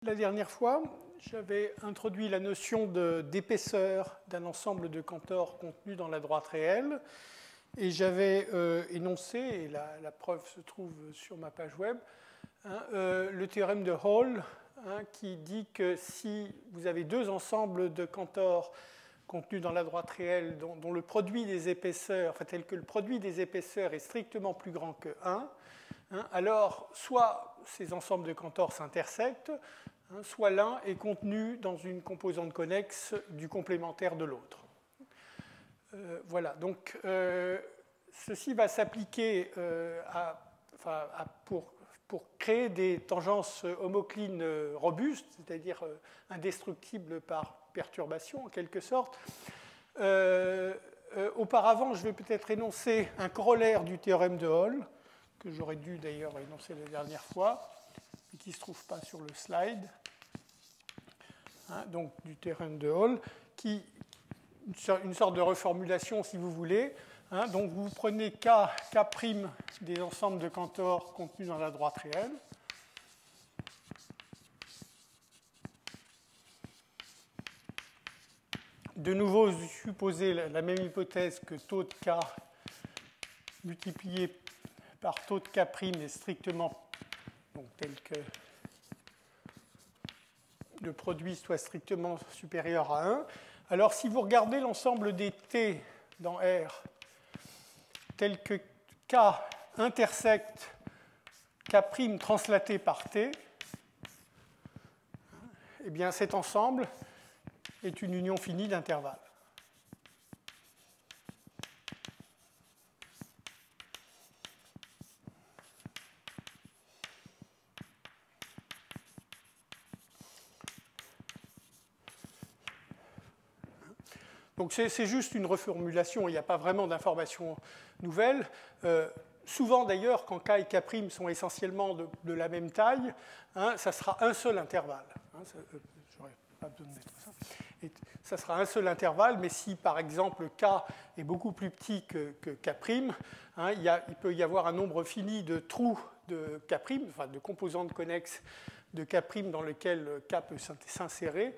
La dernière fois, j'avais introduit la notion d'épaisseur d'un ensemble de cantors contenu dans la droite réelle, et j'avais énoncé, et la preuve se trouve sur ma page web, le théorème de Hall, qui dit que si vous avez deux ensembles de cantors contenus dans la droite réelle dont le produit des épaisseurs, enfin tel que le produit des épaisseurs est strictement plus grand que 1, alors soit ces ensembles de cantors s'intersectent, soit l'un est contenu dans une composante connexe du complémentaire de l'autre. Voilà, donc ceci va s'appliquer pour créer des tangences homoclines robustes, c'est-à-dire indestructibles par perturbation en quelque sorte. Auparavant, je vais peut-être énoncer un corollaire du théorème de Hall, que j'aurais dû d'ailleurs énoncer la dernière fois, mais qui ne se trouve pas sur le slide. Donc du théorème de Hall, qui une sorte de reformulation si vous voulez. Donc vous prenez K' des ensembles de cantors contenus dans la droite réelle. De nouveau, vous supposez la même hypothèse que taux de K multiplié par taux de K' est strictement, donc tel que le produit soit strictement supérieur à 1. Alors si vous regardez l'ensemble des T dans R, tel que K intersecte K' translaté par T, eh bien cet ensemble est une union finie d'intervalles. Donc c'est juste une reformulation, il n'y a pas vraiment d'informations nouvelles. Souvent d'ailleurs, quand K et K' sont essentiellement de la même taille, ça sera un seul intervalle. J'aurais pas besoin de mettre ça. Et ça sera un seul intervalle, mais si par exemple K est beaucoup plus petit que K', il peut y avoir un nombre fini de trous de K', enfin de composantes connexes de K' dans lesquelles K peut s'insérer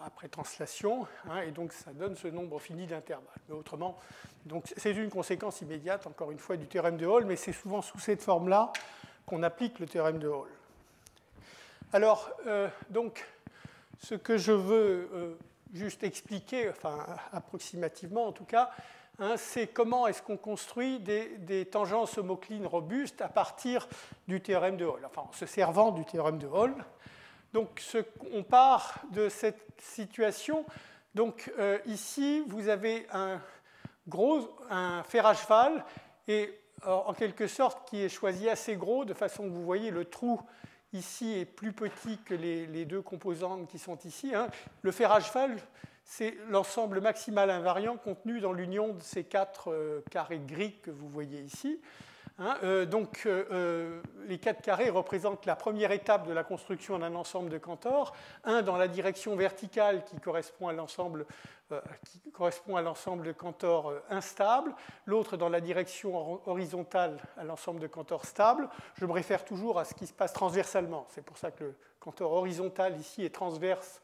après translation, et donc ça donne ce nombre fini d'intervalles. Mais autrement, c'est une conséquence immédiate, encore une fois, du théorème de Hall, mais c'est souvent sous cette forme-là qu'on applique le théorème de Hall. Alors, donc, ce que je veux juste expliquer, enfin approximativement en tout cas, c'est comment est-ce qu'on construit des tangences homoclines robustes à partir du théorème de Hall, enfin en se servant du théorème de Hall. Donc, on part de cette situation. Donc, ici, vous avez un fer à cheval, et en quelque sorte, qui est choisi assez gros, de façon que vous voyez le trou ici est plus petit que les deux composantes qui sont ici. Le fer à cheval, c'est l'ensemble maximal invariant contenu dans l'union de ces quatre carrés gris que vous voyez ici. Donc, les 4 carrés représentent la première étape de la construction d'un ensemble de cantors, un dans la direction verticale qui correspond à l'ensemble de cantors instables, l'autre dans la direction horizontale à l'ensemble de cantors stables. Je me réfère toujours à ce qui se passe transversalement. C'est pour ça que le cantor horizontal ici est transverse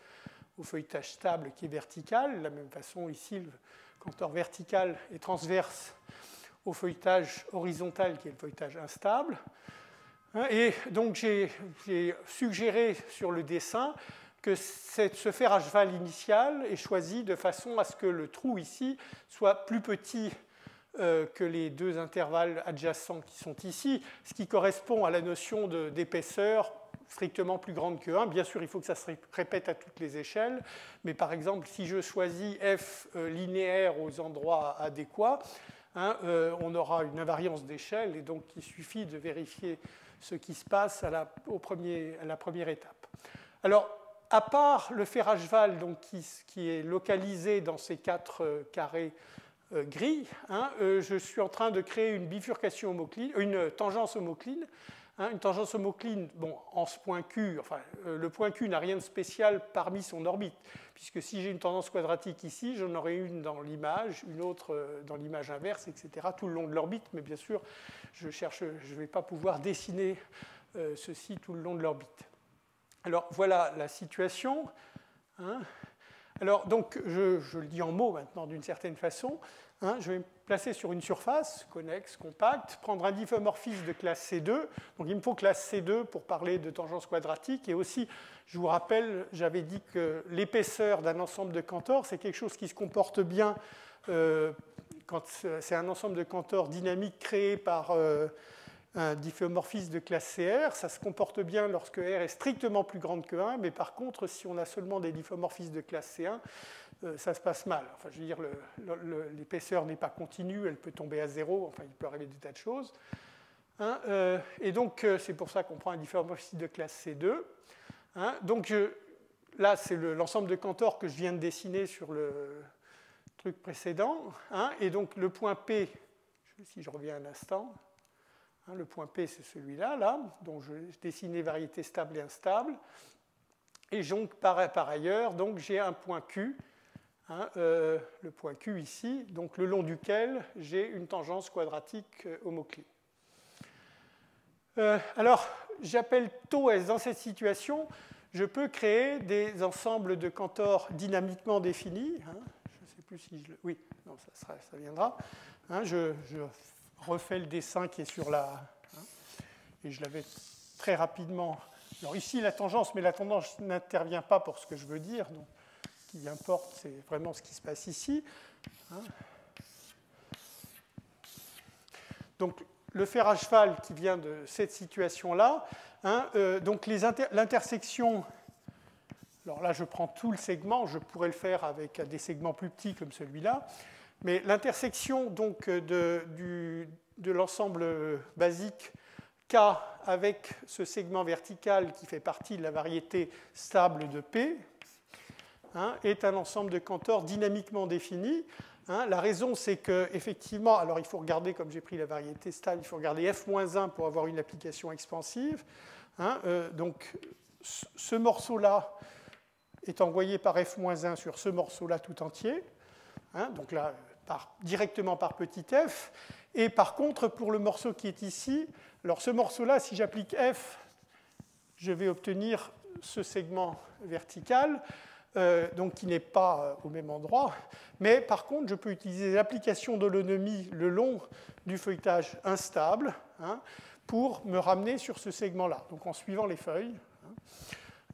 au feuilletage stable qui est vertical. De la même façon, ici, le cantor vertical est transverse au feuilletage horizontal qui est le feuilletage instable. Et donc j'ai suggéré sur le dessin que ce fer à cheval initial est choisi de façon à ce que le trou ici soit plus petit que les deux intervalles adjacents qui sont ici, ce qui correspond à la notion d'épaisseur strictement plus grande que 1. Bien sûr, il faut que ça se répète à toutes les échelles, mais par exemple, si je choisis f linéaire aux endroits adéquats, on aura une invariance d'échelle, et donc il suffit de vérifier ce qui se passe à la première étape. Alors, à part le fer à cheval donc, qui est localisé dans ces 4 carrés gris, je suis en train de créer une bifurcation homocline, une tangence homocline. Une tangence homocline, bon, en ce point Q, enfin, le point Q n'a rien de spécial parmi son orbite, puisque si j'ai une tangence quadratique ici, j'en aurai une dans l'image, une autre dans l'image inverse, etc., tout le long de l'orbite, mais bien sûr, je ne vais pas pouvoir dessiner ceci tout le long de l'orbite. Alors, voilà la situation. Hein. Alors, donc, je le dis en mots maintenant d'une certaine façon. Hein, je vais me placer sur une surface connexe, compacte, prendre un diffeomorphisme de classe C2. Donc, il me faut classe C2 pour parler de tangence quadratique. Et aussi, je vous rappelle, j'avais dit que l'épaisseur d'un ensemble de Cantor, c'est quelque chose qui se comporte bien quand c'est un ensemble de Cantor dynamique créé par un difféomorphisme de classe CR. Ça se comporte bien lorsque R est strictement plus grande que 1, mais par contre, si on a seulement des difféomorphismes de classe C1, ça se passe mal. Enfin, je veux dire, l'épaisseur n'est pas continue, elle peut tomber à 0, enfin, il peut arriver des tas de choses. Hein, et donc, c'est pour ça qu'on prend un difféomorphisme de classe C2. Hein, donc, là, c'est l'ensemble de Cantor que je viens de dessiner sur le truc précédent. Hein, et donc, le point P, si je reviens un instant, hein, le point P, c'est celui-là, là, dont je dessinais variété stable et instable. Et donc, par ailleurs, donc, j'ai un point Q, hein, le point Q ici, donc le long duquel j'ai une tangence quadratique homoclé. Alors, j'appelle tau S dans cette situation, je peux créer des ensembles de Cantor dynamiquement définis. Hein, je ne sais plus si je le... Oui, non, ça viendra. Hein, je refais le dessin qui est sur la... Hein, et je l'avais très rapidement... Alors ici, la tangence, mais la tangence n'intervient pas pour ce que je veux dire. Donc, ce qui importe, c'est vraiment ce qui se passe ici. Hein. Donc, le fer à cheval qui vient de cette situation-là, hein, donc l'intersection, alors là je prends tout le segment, je pourrais le faire avec des segments plus petits comme celui-là, mais l'intersection donc de l'ensemble basique K avec ce segment vertical qui fait partie de la variété stable de P, hein, est un ensemble de Cantor dynamiquement défini. Hein, la raison, c'est qu'effectivement, alors il faut regarder, comme j'ai pris la variété stable, il faut regarder f-1 pour avoir une application expansive. Hein, donc, ce morceau-là est envoyé par f-1 sur ce morceau-là tout entier. Hein, donc là, directement par petit f. Et par contre, pour le morceau qui est ici, alors ce morceau-là, si j'applique f, je vais obtenir ce segment vertical. Donc qui n'est pas au même endroit. Mais par contre, je peux utiliser l'application d'holonomie le long du feuilletage instable, hein, pour me ramener sur ce segment-là. Donc en suivant les feuilles,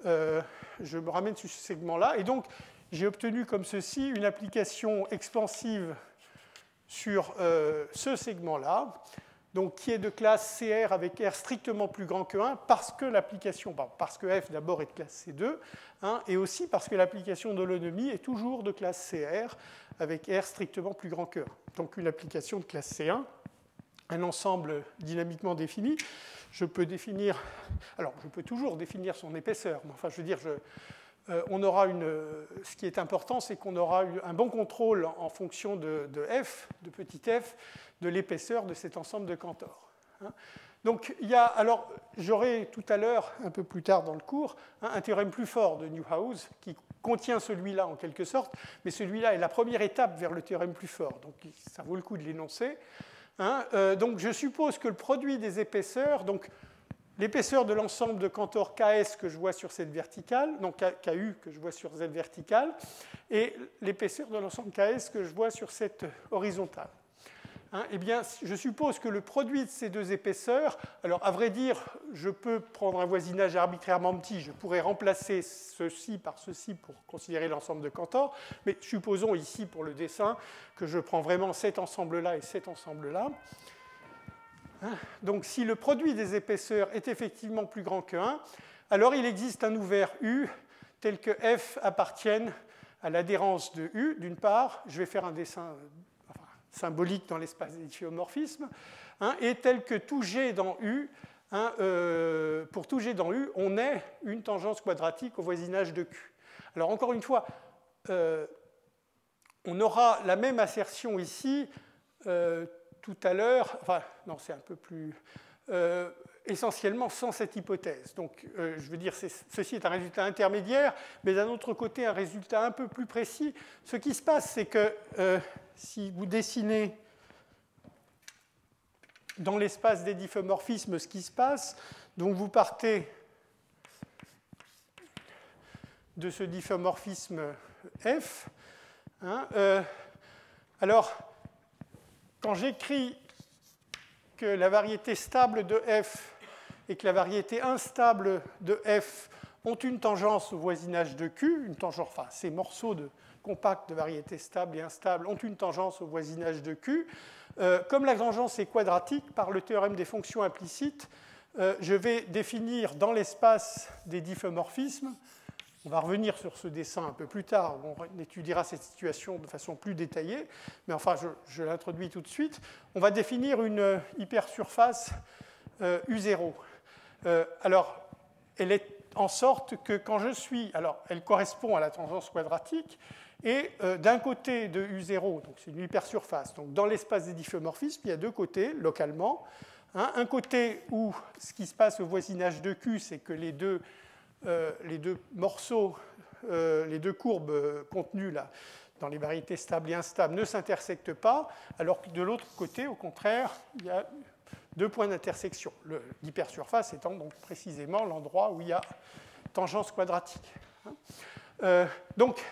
hein, je me ramène sur ce segment-là. Et donc, j'ai obtenu comme ceci une application expansive sur ce segment-là, donc qui est de classe CR avec R strictement plus grand que 1, parce que l'application, parce que F d'abord est de classe C2, hein, et aussi parce que l'application d'holonomie est toujours de classe CR avec R strictement plus grand que 1. Donc une application de classe C1, un ensemble dynamiquement défini. Je peux définir, alors je peux toujours définir son épaisseur, mais enfin je veux dire, on aura ce qui est important, c'est qu'on aura un bon contrôle en fonction de f, de petit f, de l'épaisseur de cet ensemble de Cantor. Hein. Donc, alors, j'aurai tout à l'heure, un peu plus tard dans le cours, un théorème plus fort de Newhouse qui contient celui-là en quelque sorte, mais celui-là est la première étape vers le théorème plus fort, donc ça vaut le coup de l'énoncer. Hein. Donc, je suppose que le produit des épaisseurs, donc l'épaisseur de l'ensemble de Cantor KS que je vois sur cette verticale, donc KU que je vois sur Z verticale, et l'épaisseur de l'ensemble KS que je vois sur cette horizontale. Hein, eh bien, je suppose que le produit de ces deux épaisseurs, alors à vrai dire, je peux prendre un voisinage arbitrairement petit, je pourrais remplacer ceci par ceci pour considérer l'ensemble de Cantor, mais supposons ici pour le dessin que je prends vraiment cet ensemble-là et cet ensemble-là. Donc, si le produit des épaisseurs est effectivement plus grand que 1, alors il existe un ouvert U tel que F appartienne à l'adhérence de U, d'une part. Je vais faire un dessin symbolique dans l'espace des difféomorphismes. Hein, et tel que tout G dans U, hein, pour tout G dans U, on ait une tangence quadratique au voisinage de Q. Alors, encore une fois, on aura la même assertion ici tout à l'heure, enfin, non, c'est un peu plus... essentiellement sans cette hypothèse. Donc, je veux dire, ceci est un résultat intermédiaire, mais d'un autre côté, un résultat un peu plus précis. Ce qui se passe, c'est que si vous dessinez dans l'espace des difféomorphismes ce qui se passe, donc vous partez de ce difféomorphisme F. Hein, alors, quand j'écris que la variété stable de F et que la variété instable de F ont une tangence au voisinage de Q, une tangence, enfin, ces morceaux compacts de variété stable et instable ont une tangence au voisinage de Q. Comme la tangence est quadratique, par le théorème des fonctions implicites, je vais définir dans l'espace des difféomorphismes, on va revenir sur ce dessin un peu plus tard, où on étudiera cette situation de façon plus détaillée, mais enfin, je l'introduis tout de suite. On va définir une hypersurface U0. Alors, elle est en sorte que quand je suis... Alors, elle correspond à la tangence quadratique, et d'un côté de U0, donc c'est une hypersurface, donc dans l'espace des difféomorphismes, il y a deux côtés, localement. Hein, un côté où ce qui se passe au voisinage de Q, c'est que les deux morceaux, les deux courbes contenues là, dans les variétés stables et instables ne s'intersectent pas, alors que de l'autre côté, au contraire, il y a deux points d'intersection. L'hypersurface étant donc précisément l'endroit où il y a tangence quadratique. Donc,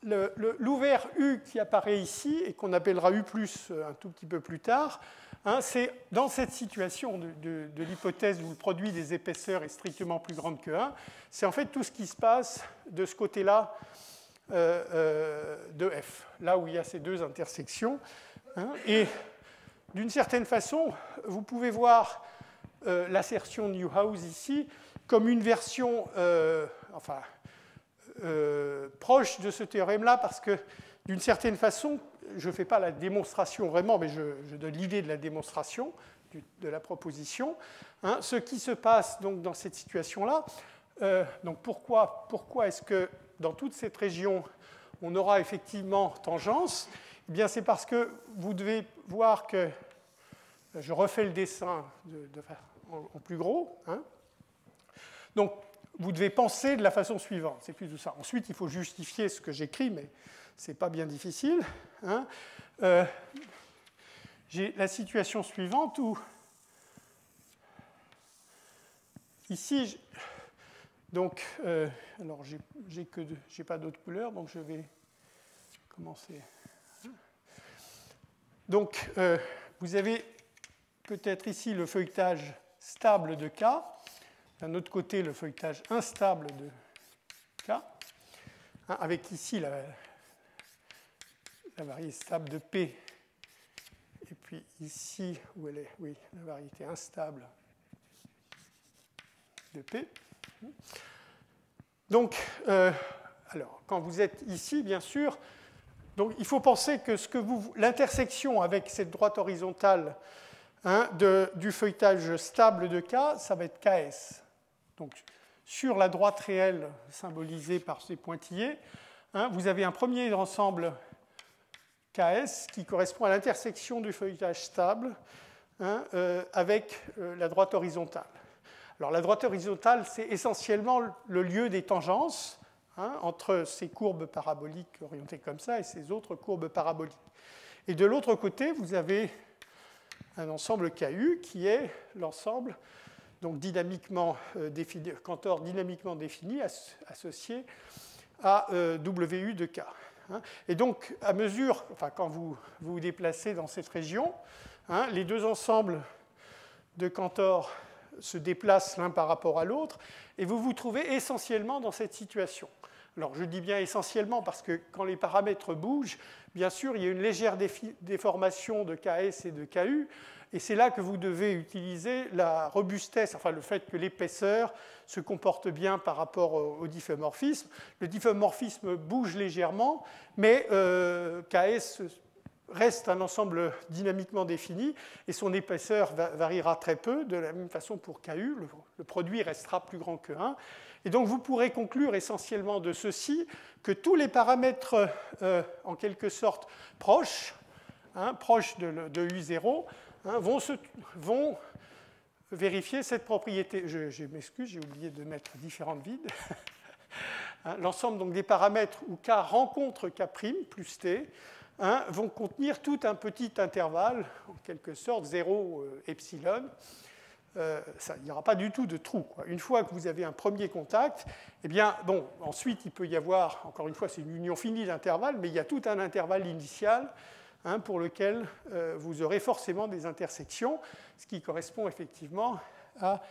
l'ouvert U qui apparaît ici, et qu'on appellera U+, un tout petit peu plus tard, hein, c'est dans cette situation de l'hypothèse où le produit des épaisseurs est strictement plus grand que 1, c'est en fait tout ce qui se passe de ce côté-là de F, là où il y a ces deux intersections. Hein, et d'une certaine façon, vous pouvez voir l'assertion de Newhouse ici comme une version proche de ce théorème-là, parce que d'une certaine façon, je ne fais pas la démonstration vraiment, mais je donne l'idée de la démonstration, de la proposition. Hein, ce qui se passe donc dans cette situation-là, donc pourquoi est-ce que dans toute cette région, on aura effectivement tangence? Eh bien, c'est parce que vous devez voir que, je refais le dessin en plus gros, hein. Donc, vous devez penser de la façon suivante, c'est plus tout ça. Ensuite, il faut justifier ce que j'écris, mais ce n'est pas bien difficile. Hein. J'ai la situation suivante où, ici, donc, alors j'ai pas d'autres couleurs, donc je vais commencer. Donc, vous avez peut-être ici le feuilletage stable de K. D'un autre côté, le feuilletage instable de K, hein, avec ici la variété stable de P, et puis ici, où elle est, oui, la variété instable de P. Donc, alors, quand vous êtes ici, bien sûr, donc, il faut penser que l'intersection avec cette droite horizontale, hein, du feuilletage stable de K, ça va être KS. Donc, sur la droite réelle symbolisée par ces pointillés, hein, vous avez un premier ensemble KS qui correspond à l'intersection du feuilletage stable, hein, avec la droite horizontale. Alors, la droite horizontale, c'est essentiellement le lieu des tangences, hein, entre ces courbes paraboliques orientées comme ça et ces autres courbes paraboliques. Et de l'autre côté, vous avez un ensemble KU qui est l'ensemble donc dynamiquement défini, Cantor dynamiquement défini associé à WU de K. Hein. Et donc, à mesure, enfin, quand vous vous déplacez dans cette région, hein, les deux ensembles de Cantor se déplacent l'un par rapport à l'autre, et vous vous trouvez essentiellement dans cette situation. Alors, je dis bien essentiellement parce que quand les paramètres bougent, bien sûr, il y a une légère déformation de KS et de KU, et c'est là que vous devez utiliser la robustesse, enfin le fait que l'épaisseur se comporte bien par rapport au difféomorphisme. Le difféomorphisme bouge légèrement, mais KS reste un ensemble dynamiquement défini, et son épaisseur variera très peu. De la même façon pour KU, le produit restera plus grand que 1. Et donc vous pourrez conclure essentiellement de ceci, que tous les paramètres en quelque sorte proches, hein, proches de U0, hein, vont vérifier cette propriété. Je m'excuse, j'ai oublié de mettre différentes vides. Hein, l'ensemble donc, des paramètres où K rencontre K' plus T, hein, vont contenir tout un petit intervalle, en quelque sorte 0 epsilon, il n'y aura pas du tout de trou, quoi. Une fois que vous avez un premier contact, eh bien, bon, ensuite, il peut y avoir, encore une fois, c'est une union finie d'intervalles, mais il y a tout un intervalle initial pour lequel vous aurez forcément des intersections, ce qui correspond effectivement à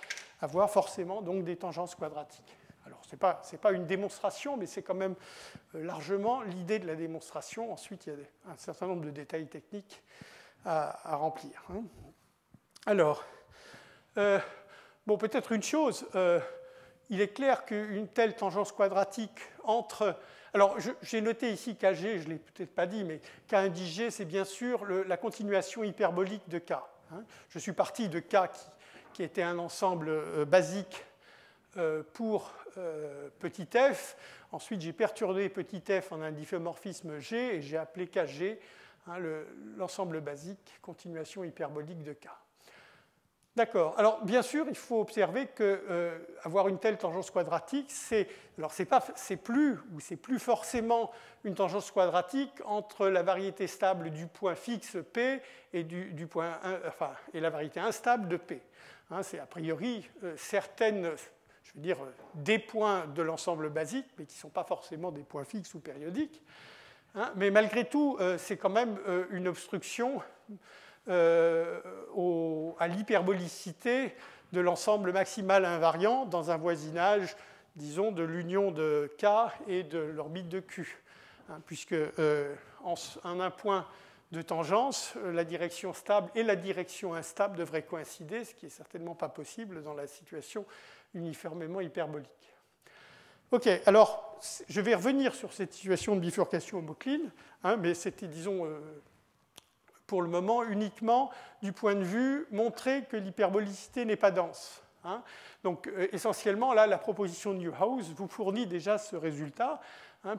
avoir forcément donc, des tangences quadratiques. Alors, ce n'est pas une démonstration, mais c'est quand même largement l'idée de la démonstration. Ensuite, il y a un certain nombre de détails techniques à remplir. Alors, bon, peut-être une chose, il est clair qu'une telle tangence quadratique entre... Alors, j'ai noté ici KG, je ne l'ai peut-être pas dit, mais K1-G, c'est bien sûr la continuation hyperbolique de K. Je suis parti de K qui était un ensemble basique pour petit f. Ensuite, j'ai perturbé petit f en un difféomorphisme G et j'ai appelé KG l'ensemble basique, continuation hyperbolique de K. D'accord. Alors, bien sûr, il faut observer qu'avoir une telle tangence quadratique, c'est plus forcément une tangence quadratique entre la variété stable du point fixe P et, et la variété instable de P. C'est a priori certaines, je veux dire, des points de l'ensemble basique, mais qui ne sont pas forcément des points fixes ou périodiques. Mais malgré tout, c'est quand même une obstruction à l'hyperbolicité de l'ensemble maximal invariant dans un voisinage, disons, de l'union de K et de l'orbite de Q. Puisque en un point de tangence, la direction stable et la direction instable devraient coïncider, ce qui n'est certainement pas possible dans la situation uniformément hyperbolique. OK, alors je vais revenir sur cette situation de bifurcation homocline, mais c'était, disons, pour le moment, uniquement du point de vue montrer que l'hyperbolicité n'est pas dense. Donc, essentiellement, là, la proposition de Newhouse vous fournit déjà ce résultat,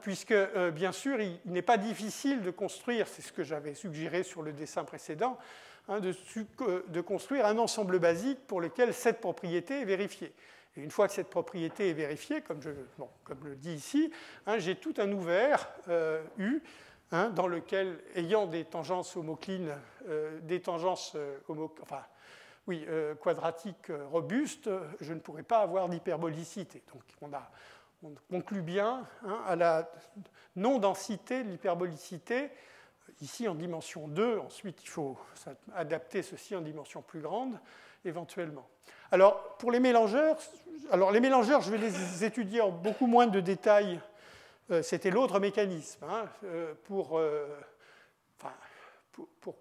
puisque, bien sûr, il n'est pas difficile de construire, c'est ce que j'avais suggéré sur le dessin précédent, de construire un ensemble basique pour lequel cette propriété est vérifiée. Et une fois que cette propriété est vérifiée, comme le dit ici, j'ai tout un ouvert U, dans lequel, ayant des tangences homoclines, quadratiques robustes, je ne pourrais pas avoir d'hyperbolicité. Donc on conclut bien à la non-densité de l'hyperbolicité, ici en dimension 2. Ensuite, il faut adapter ceci en dimension plus grande, éventuellement. Alors, pour les mélangeurs, je vais les étudier en beaucoup moins de détails. C'était l'autre mécanisme pour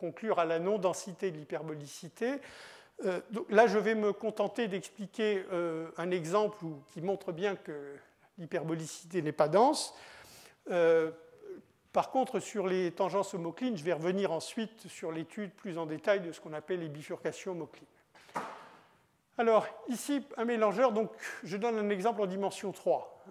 conclure à la non-densité de l'hyperbolicité. Là, je vais me contenter d'expliquer un exemple qui montre bien que l'hyperbolicité n'est pas dense. Par contre, sur les tangences homoclines, je vais revenir ensuite sur l'étude plus en détail de ce qu'on appelle les bifurcations homoclines. Alors, ici, un mélangeur, donc je donne un exemple en dimension 3.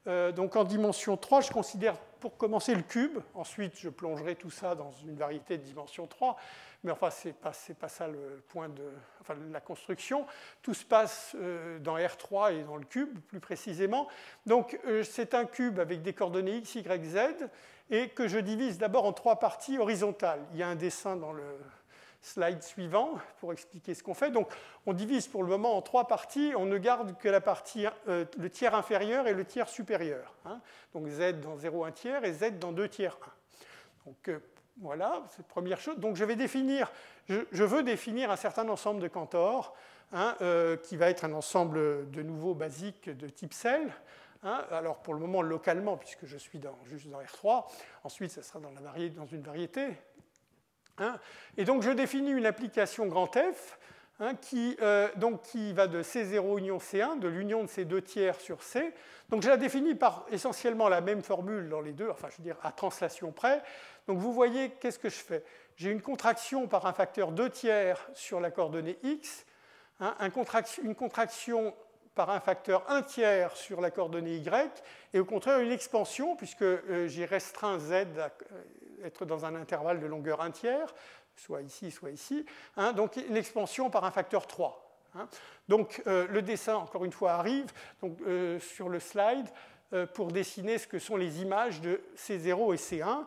Donc en dimension 3, je considère pour commencer le cube. Ensuite, je plongerai tout ça dans une variété de dimension 3. Mais enfin, ce n'est pas ça le point de la construction. Tout se passe dans R3 et dans le cube, plus précisément. Donc c'est un cube avec des coordonnées x, y, z et que je divise d'abord en 3 parties horizontales. Il y a un dessin dans le slide suivant pour expliquer ce qu'on fait. Donc, on divise pour le moment en 3 parties. On ne garde que la partie, le tiers inférieur et le tiers supérieur. Donc, z dans 0,1 tiers et z dans 2 tiers 1. Donc, voilà, c'est la première chose. Donc, je veux définir un certain ensemble de Cantor, qui va être un ensemble de nouveau basique de type cell. Alors, pour le moment, localement, puisque je suis juste dans R3. Ensuite, ça sera dans une variété. Et donc, je définis une application grand F qui va de C0 union C1, de l'union de ces 2 tiers sur C. Donc, je la définis par essentiellement la même formule dans les deux, enfin, je veux dire, à translation près. Donc, vous voyez, qu'est-ce que je fais? J'ai une contraction par un facteur 2 tiers sur la coordonnée x, une contraction par un facteur 1 tiers sur la coordonnée y, et au contraire, une expansion, puisque j'ai restreint z à être dans un intervalle de longueur 1 tiers, soit ici, donc une expansion par un facteur 3. Donc le dessin, encore une fois, arrive donc, sur le slide pour dessiner ce que sont les images de C0 et C1.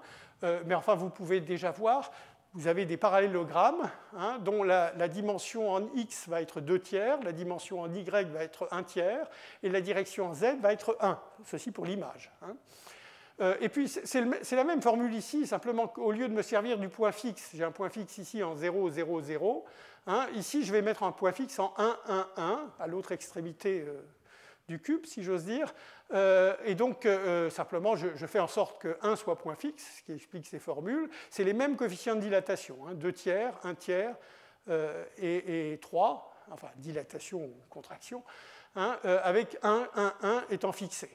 Mais enfin, vous pouvez déjà voir, vous avez des parallélogrammes hein, dont la dimension en x va être 2/3, la dimension en y va être 1/3, et la direction en z va être 1. Ceci pour l'image. Hein. Et puis, c'est la même formule ici, simplement qu'au lieu de me servir du point fixe, j'ai un point fixe ici en 0, 0, 0. Hein, ici, je vais mettre un point fixe en 1, 1, 1, à l'autre extrémité du cube, si j'ose dire. Et donc, simplement, je fais en sorte que 1 soit point fixe, ce qui explique ces formules. C'est les mêmes coefficients de dilatation, hein, 2/3, 1/3 et 3, enfin, dilatation ou contraction, hein, avec 1, 1, 1 étant fixé.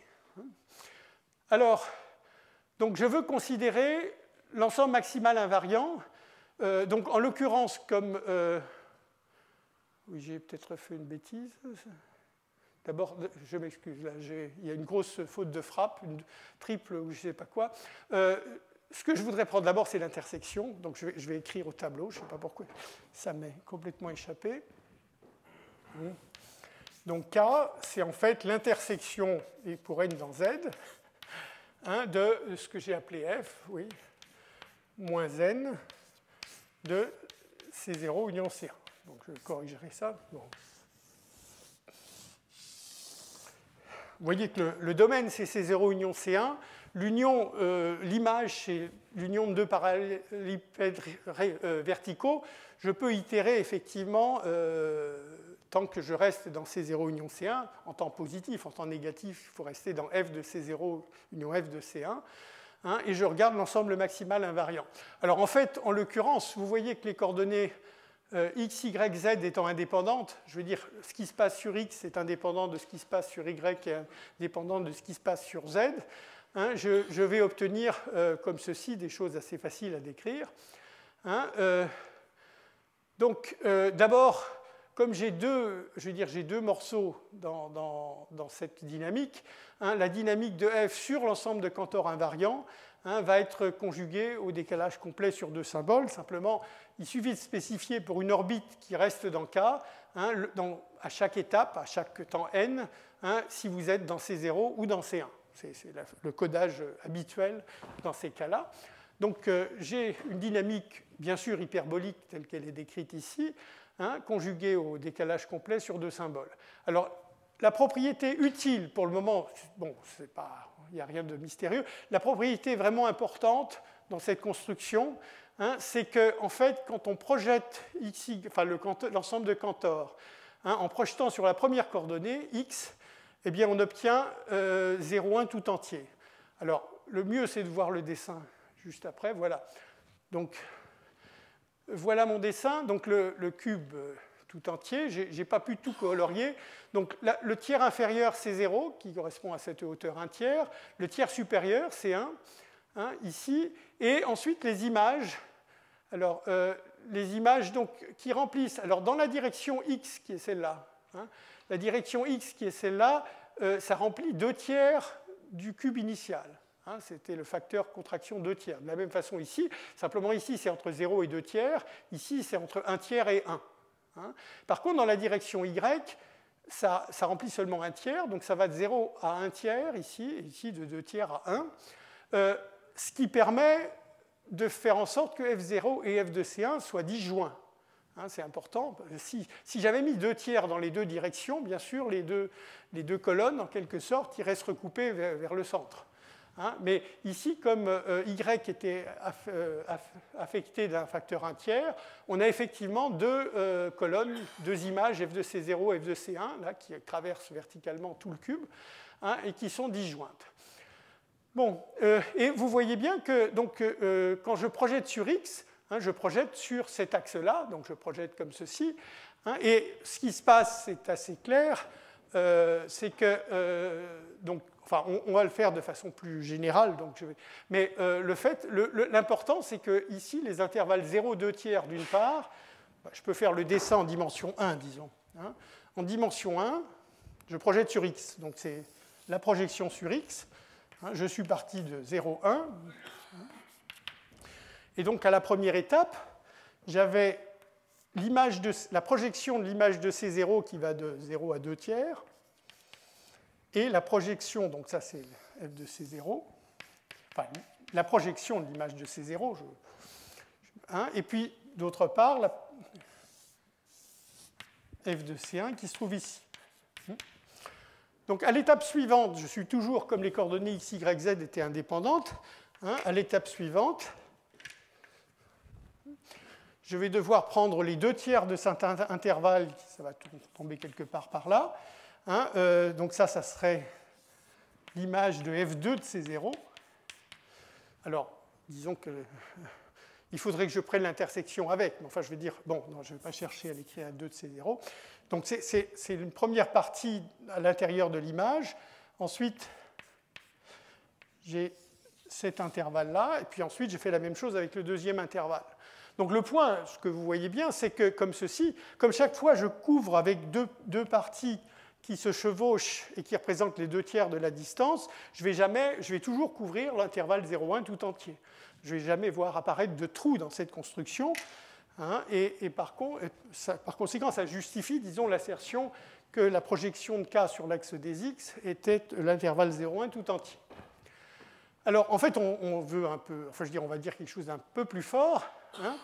Alors, donc je veux considérer l'ensemble maximal invariant. Donc, en l'occurrence, comme... oui, j'ai peut-être fait une bêtise. D'abord, je m'excuse, là, il y a une grosse faute de frappe, une triple ou je ne sais pas quoi. Ce que je voudrais prendre d'abord, c'est l'intersection. Donc, je vais écrire au tableau. Je ne sais pas pourquoi ça m'est complètement échappé. Donc, K, c'est en fait l'intersection, et pour n dans Z, hein, de ce que j'ai appelé F, oui, moins n de C0 union C1. Donc, je corrigerai ça. Bon. Vous voyez que le domaine, c'est C0 union C1. L'union, l'image, c'est l'union de deux parallélépèdes verticaux. Je peux itérer effectivement, tant que je reste dans C0 union C1, en temps positif. En temps négatif, il faut rester dans F de C0 union F de C1. Hein, et je regarde l'ensemble maximal invariant. Alors en fait, en l'occurrence, vous voyez que les coordonnées x, y, z étant indépendantes, je veux dire, ce qui se passe sur x est indépendant de ce qui se passe sur y et indépendant de ce qui se passe sur z. Hein, je vais obtenir, comme ceci, des choses assez faciles à décrire. Hein, donc, d'abord, comme j'ai deux morceaux dans cette dynamique, hein, la dynamique de f sur l'ensemble de Cantor invariant hein, va être conjuguée au décalage complet sur deux symboles. Simplement, il suffit de spécifier pour une orbite qui reste dans K, hein, à chaque étape, à chaque temps n, hein, si vous êtes dans C0 ou dans C1. C'est le codage habituel dans ces cas-là. Donc, j'ai une dynamique, bien sûr, hyperbolique, telle qu'elle est décrite ici, hein, conjuguée au décalage complet sur deux symboles. Alors, la propriété utile, pour le moment, bon, il n'y a rien de mystérieux, la propriété vraiment importante dans cette construction, hein, c'est qu'en fait, quand on projette l'ensemble de Cantor, hein, en projetant sur la première coordonnée, x, eh bien, on obtient 0,1 tout entier. Alors, le mieux, c'est de voir le dessin juste après. Voilà. Donc, voilà mon dessin. Donc, le cube tout entier. Je n'ai pas pu tout colorier. Donc, le tiers inférieur, c'est 0, qui correspond à cette hauteur 1/3. Le tiers supérieur, c'est 1, hein, ici. Et ensuite, les images. Alors, les images donc, qui remplissent. Alors, dans la direction x, qui est celle-là, hein, la direction x, qui est celle-là, ça remplit 2/3 du cube initial. Hein, c'était le facteur contraction 2/3. De la même façon ici, simplement ici, c'est entre 0 et 2/3. Ici, c'est entre 1/3 et 1. Hein. Par contre, dans la direction y, ça remplit seulement 1/3. Donc, ça va de 0 à 1/3 ici, et ici de 2/3 à 1. Ce qui permet de faire en sorte que F0 et F de C1 soient disjoints. Hein, c'est important. Si j'avais mis 2/3 dans les deux directions, bien sûr, les deux colonnes, en quelque sorte, iraient se recouper vers le centre. Hein, mais ici, comme Y était affecté d'un facteur 1/3, on a effectivement deux colonnes, deux images, F de C0 et F de C1, là, qui traversent verticalement tout le cube, hein, et qui sont disjointes. Bon, et vous voyez bien que donc, quand je projette sur X, hein, je projette sur cet axe-là, donc je projette comme ceci. Hein, et ce qui se passe, c'est assez clair, c'est que, donc, enfin, on va le faire de façon plus générale, donc mais l'important, c'est que ici, les intervalles 0, 2/3 d'une part, je peux faire le dessin en dimension 1, disons. Hein. En dimension 1, je projette sur X, donc c'est la projection sur X. Hein, je suis parti de 0, 1. Et donc, à la première étape, j'avais la projection de l'image de C0 qui va de 0 à 2/3. Et la projection, donc ça c'est F de C0, enfin la projection de l'image de C0, hein, et puis d'autre part, la f de C1 qui se trouve ici. Donc à l'étape suivante, je suis toujours comme les coordonnées x, y, z étaient indépendantes. Hein, à l'étape suivante, je vais devoir prendre les 2/3 de cet intervalle, ça va tomber quelque part par là. Hein, donc ça serait l'image de f2 de C0. Alors, disons que il faudrait que je prenne l'intersection avec, mais enfin je vais dire, bon, non, je ne vais pas chercher à l'écrire à 2 de C0. Donc c'est une première partie à l'intérieur de l'image. Ensuite, j'ai cet intervalle-là, et puis ensuite, j'ai fait la même chose avec le deuxième intervalle. Donc le point, ce que vous voyez bien, c'est que comme ceci, comme chaque fois je couvre avec deux parties qui se chevauchent et qui représentent les 2/3 de la distance, je vais toujours couvrir l'intervalle 0,1 tout entier. Je ne vais jamais voir apparaître de trous dans cette construction. Hein, et par conséquent, ça justifie, disons, l'assertion que la projection de K sur l'axe des X était l'intervalle 0,1 tout entier. Alors, en fait, on veut un peu, enfin, on va dire quelque chose d'un peu plus fort. Hein.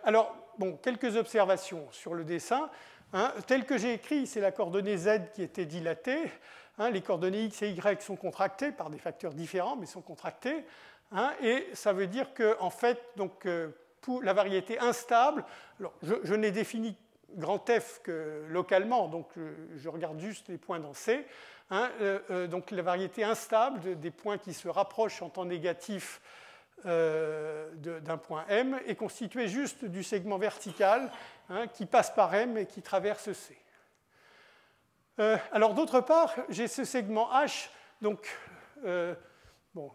Alors, bon, quelques observations sur le dessin. Hein. Tel que j'ai écrit, c'est la coordonnée Z qui était dilatée. Hein. Les coordonnées X et Y sont contractées par des facteurs différents, mais sont contractées. Hein. Et ça veut dire que, en fait, donc, pour la variété instable, alors, je n'ai défini grand F que localement, donc je regarde juste les points dans C. Hein, donc la variété instable des points qui se rapprochent en temps négatif d'un point M est constituée juste du segment vertical, hein, qui passe par M et qui traverse C. Alors d'autre part, j'ai ce segment H, donc bon,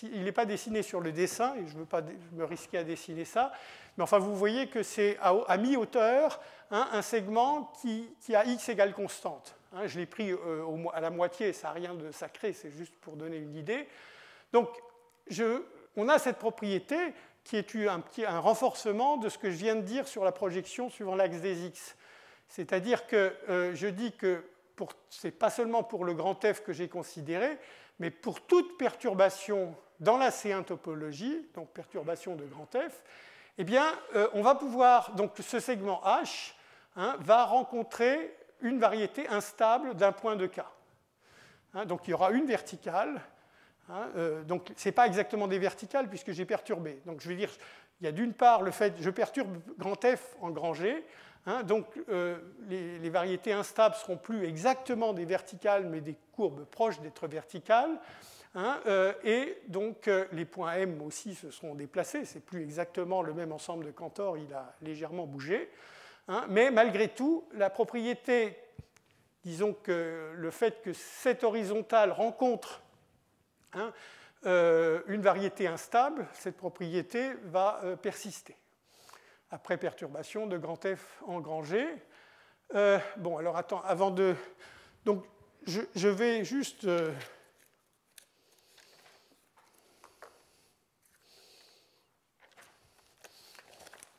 il n'est pas dessiné sur le dessin et je ne veux pas me risquer à dessiner ça, mais enfin vous voyez que c'est à mi-hauteur, hein, un segment qui a x égale constante. Hein, je l'ai pris à la moitié, ça n'a rien de sacré, c'est juste pour donner une idée. Donc on a cette propriété qui est un renforcement de ce que je viens de dire sur la projection suivant l'axe des x. C'est-à-dire que je dis que ce n'est pas seulement pour le grand F que j'ai considéré, mais pour toute perturbation dans la C1 topologie, donc perturbation de grand F, eh bien, on va pouvoir, donc ce segment H, hein, va rencontrer une variété instable d'un point de K. Hein, donc il y aura une verticale. Hein, donc ce n'est pas exactement des verticales puisque j'ai perturbé. Donc je vais dire, il y a d'une part le fait que je perturbe grand F en grand G. Hein, donc les variétés instables ne seront plus exactement des verticales, mais des courbes proches d'être verticales. Hein, et donc les points M aussi se seront déplacés. Ce n'est plus exactement le même ensemble de Cantor, il a légèrement bougé. Hein, mais malgré tout, la propriété, disons que le fait que cette horizontale rencontre, hein, une variété instable, cette propriété va persister après perturbation de grand F en grand G. Bon, alors attends, avant de... Donc, je vais juste...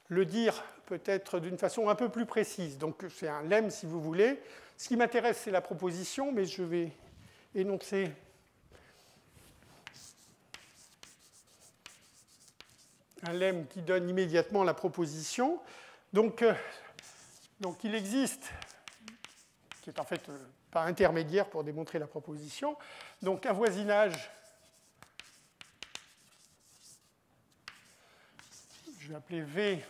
le dire peut-être d'une façon un peu plus précise. Donc, c'est un lemme, si vous voulez. Ce qui m'intéresse, c'est la proposition, mais je vais énoncer... un lemme qui donne immédiatement la proposition. Donc il existe, qui est en fait pas intermédiaire pour démontrer la proposition, donc un voisinage, je vais appeler V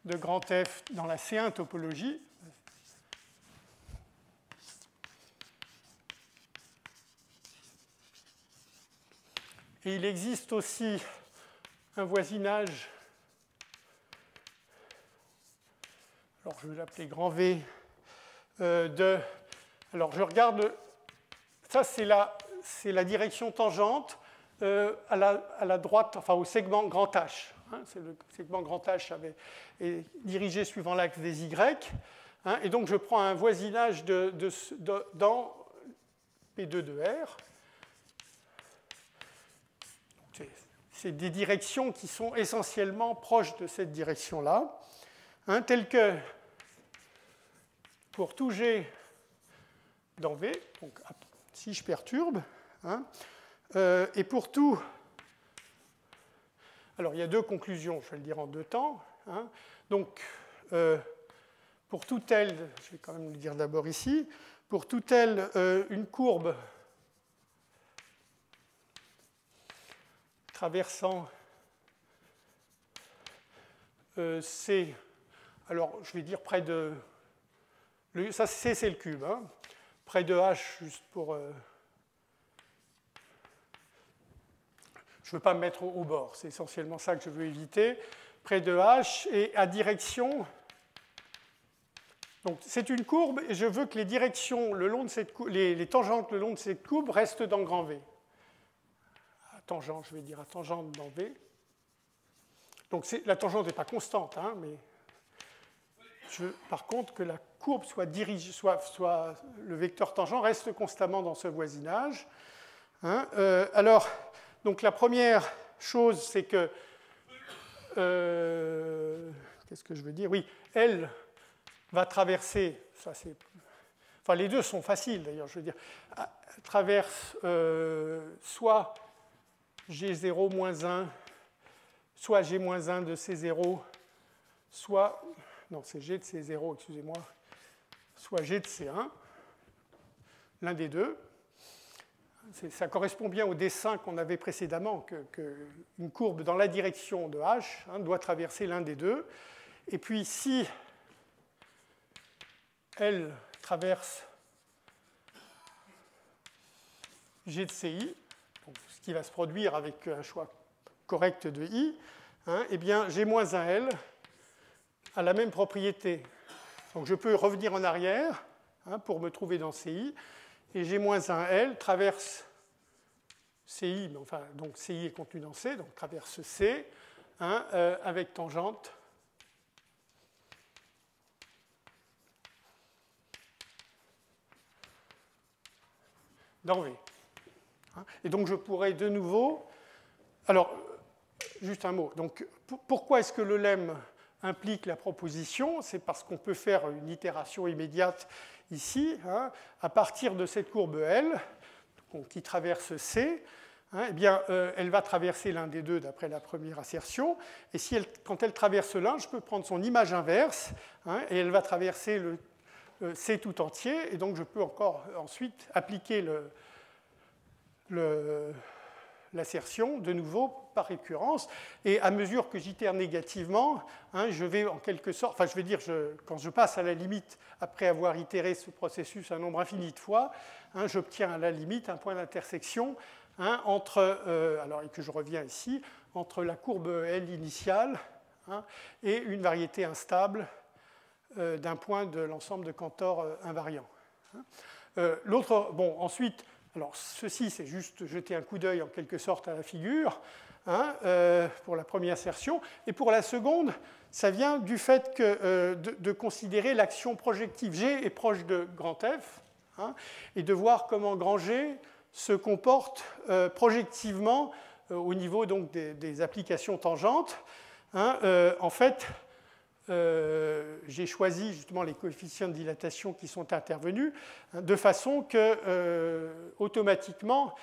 de grand F dans la C1 topologie. Et il existe aussi un voisinage, alors je vais l'appeler grand V, alors je regarde, ça c'est la direction tangente à la droite, enfin au segment grand H. Hein, c'est le segment grand H est dirigé suivant l'axe des Y. Hein, et donc je prends un voisinage dans P2 de R. C'est des directions qui sont essentiellement proches de cette direction-là, hein, telles que pour tout G dans V, donc si je perturbe, hein, et pour tout Alors, il y a deux conclusions, je vais le dire en deux temps. Hein. Donc, pour tout L, je vais quand même le dire d'abord ici, pour tout L, une courbe traversant C, alors je vais dire près de... Ça, C, c'est le cube. Hein, près de H, juste pour... je ne veux pas me mettre au bord, c'est essentiellement ça que je veux éviter. Près de H et à direction... Donc c'est une courbe et je veux que les directions le long de cette courbe, les tangentes le long de cette courbe restent dans grand V. À tangente, je vais dire à tangente dans V. Donc la tangente n'est pas constante, hein, mais je veux par contre que la courbe soit dirigée, soit le vecteur tangent reste constamment dans ce voisinage. Hein. Alors, donc la première chose, c'est que qu'est-ce que je veux dire? Oui, L va traverser, ça c'est, enfin les deux sont faciles d'ailleurs, je veux dire, traverse soit G0 moins 1, soit G moins 1 de C0, soit, non c'est G de C0, excusez-moi, soit G de C1, l'un des deux. Ça correspond bien au dessin qu'on avait précédemment, qu'une courbe dans la direction de H doit traverser l'un des deux. Et puis si L traverse G de CI, donc ce qui va se produire avec un choix correct de I, eh bien G-1L a la même propriété. Donc je peux revenir en arrière pour me trouver dans CI, et G-1L traverse CI, mais enfin, donc CI est contenu dans C, donc traverse C, avec tangente dans V. Et donc je pourrais de nouveau... Alors, juste un mot. Donc, pourquoi est-ce que le lemme implique la proposition? C'est parce qu'on peut faire une itération immédiate ici, à partir de cette courbe L, qui traverse C, eh bien, elle va traverser l'un des deux d'après la première assertion. Et si quand elle traverse l'un, je peux prendre son image inverse, et elle va traverser le C tout entier, et donc je peux encore ensuite appliquer l'assertion de nouveau par récurrence, et à mesure que j'itère négativement, je vais en quelque sorte, enfin je vais dire, quand je passe à la limite, après avoir itéré ce processus un nombre infini de fois, j'obtiens à la limite un point d'intersection entre, alors et que je reviens ici, entre la courbe L initiale et une variété instable d'un point de l'ensemble de Cantor invariant. L'autre, bon, ensuite, alors ceci, c'est juste jeter un coup d'œil en quelque sorte à la figure pour la première assertion. Et pour la seconde, ça vient du fait que, de considérer l'action projective. G est proche de grand F, et de voir comment grand G se comporte projectivement au niveau donc, des applications tangentes. En fait, j'ai choisi justement les coefficients de dilatation qui sont intervenus, de façon que, automatiquement,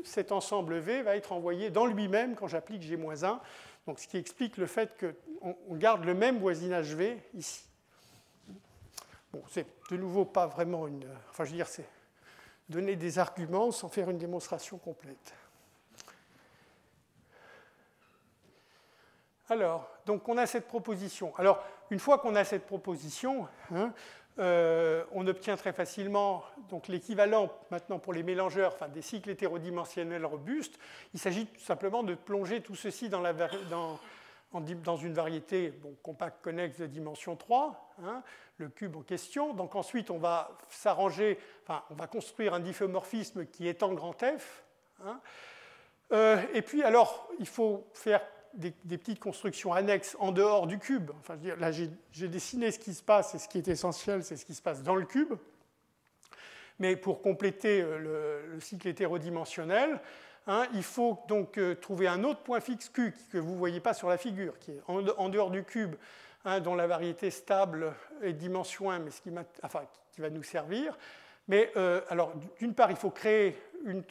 cet ensemble V va être envoyé dans lui-même quand j'applique G-1, donc ce qui explique le fait qu'on garde le même voisinage V ici. Bon, c'est de nouveau pas vraiment une... Enfin, je veux dire, c'est donner des arguments sans faire une démonstration complète. Alors, donc on a cette proposition. Alors, une fois qu'on a cette proposition, on obtient très facilement donc l'équivalent maintenant pour les mélangeurs, enfin des cycles hétérodimensionnels robustes. Il s'agit tout simplement de plonger tout ceci dans une variété compacte connexe de dimension 3, le cube en question. Donc ensuite, on va s'arranger, enfin, on va construire un difféomorphisme qui étend grand F. Et puis, alors, il faut faire des petites constructions annexes en dehors du cube. Enfin, je veux dire, là, j'ai dessiné ce qui se passe, et ce qui est essentiel, c'est ce qui se passe dans le cube. Mais pour compléter le cycle hétérodimensionnel, il faut donc trouver un autre point fixe Q que vous ne voyez pas sur la figure, qui est en dehors du cube, dont la variété stable est dimension 1, mais qui va nous servir. Mais alors, d'une part, il faut créer une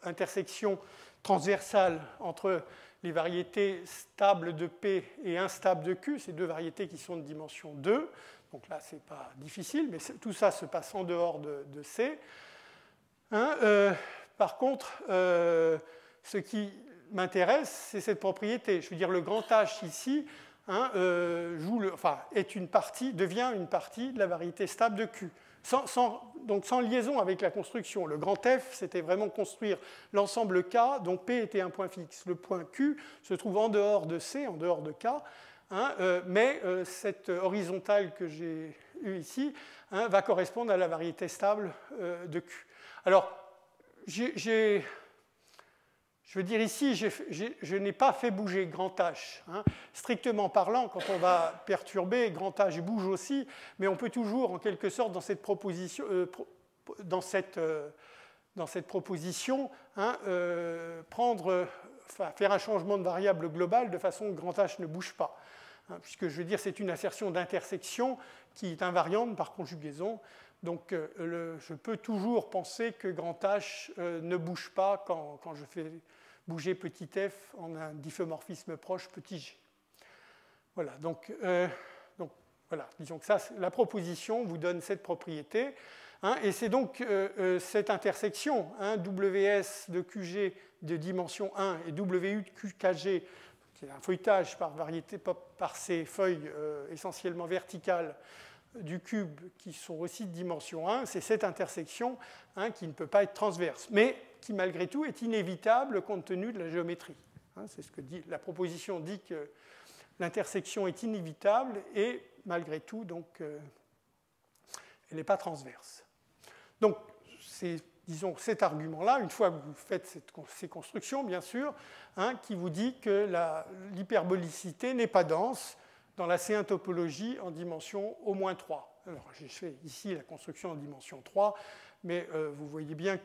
intersection transversale entre les variétés stables de P et instables de Q, ces deux variétés qui sont de dimension 2. Donc là, ce n'est pas difficile, mais tout ça se passe en dehors de C. Hein, par contre, ce qui m'intéresse, c'est cette propriété. Je veux dire, le grand H ici hein, devient une partie de la variété stable de Q. Donc sans liaison avec la construction. Le grand F, c'était vraiment construire l'ensemble K, dont P était un point fixe. Le point Q se trouve en dehors de C, en dehors de K, hein, mais cette horizontale que j'ai eue ici hein, va correspondre à la variété stable de Q. Alors, je veux dire ici, je n'ai pas fait bouger grand H. Hein. Strictement parlant, quand on va perturber, grand H bouge aussi, mais on peut toujours, en quelque sorte, dans cette proposition, hein, faire un changement de variable globale de façon que grand H ne bouge pas. Hein, puisque, je veux dire, c'est une assertion d'intersection qui est invariante par conjugaison. Donc, je peux toujours penser que grand H ne bouge pas quand je fais bouger petit f en un diffeomorphisme proche petit g. Voilà, donc voilà, disons que ça, la proposition vous donne cette propriété. Hein, et c'est donc cette intersection, hein, WS de QG de dimension 1 et WU de QKG, qui est un feuilletage par ces feuilles essentiellement verticales du cube qui sont aussi de dimension 1, c'est cette intersection hein, qui ne peut pas être transverse, mais qui malgré tout est inévitable compte tenu de la géométrie. Hein, c'est ce que dit la proposition dit que l'intersection est inévitable et malgré tout, donc, elle n'est pas transverse. Donc, c'est, disons, cet argument-là, une fois que vous faites ces constructions, bien sûr, hein, qui vous dit que l'hyperbolicité n'est pas dense dans la C1 topologie en dimension au moins 3. Alors, j'ai fait ici la construction en dimension 3, mais vous voyez bien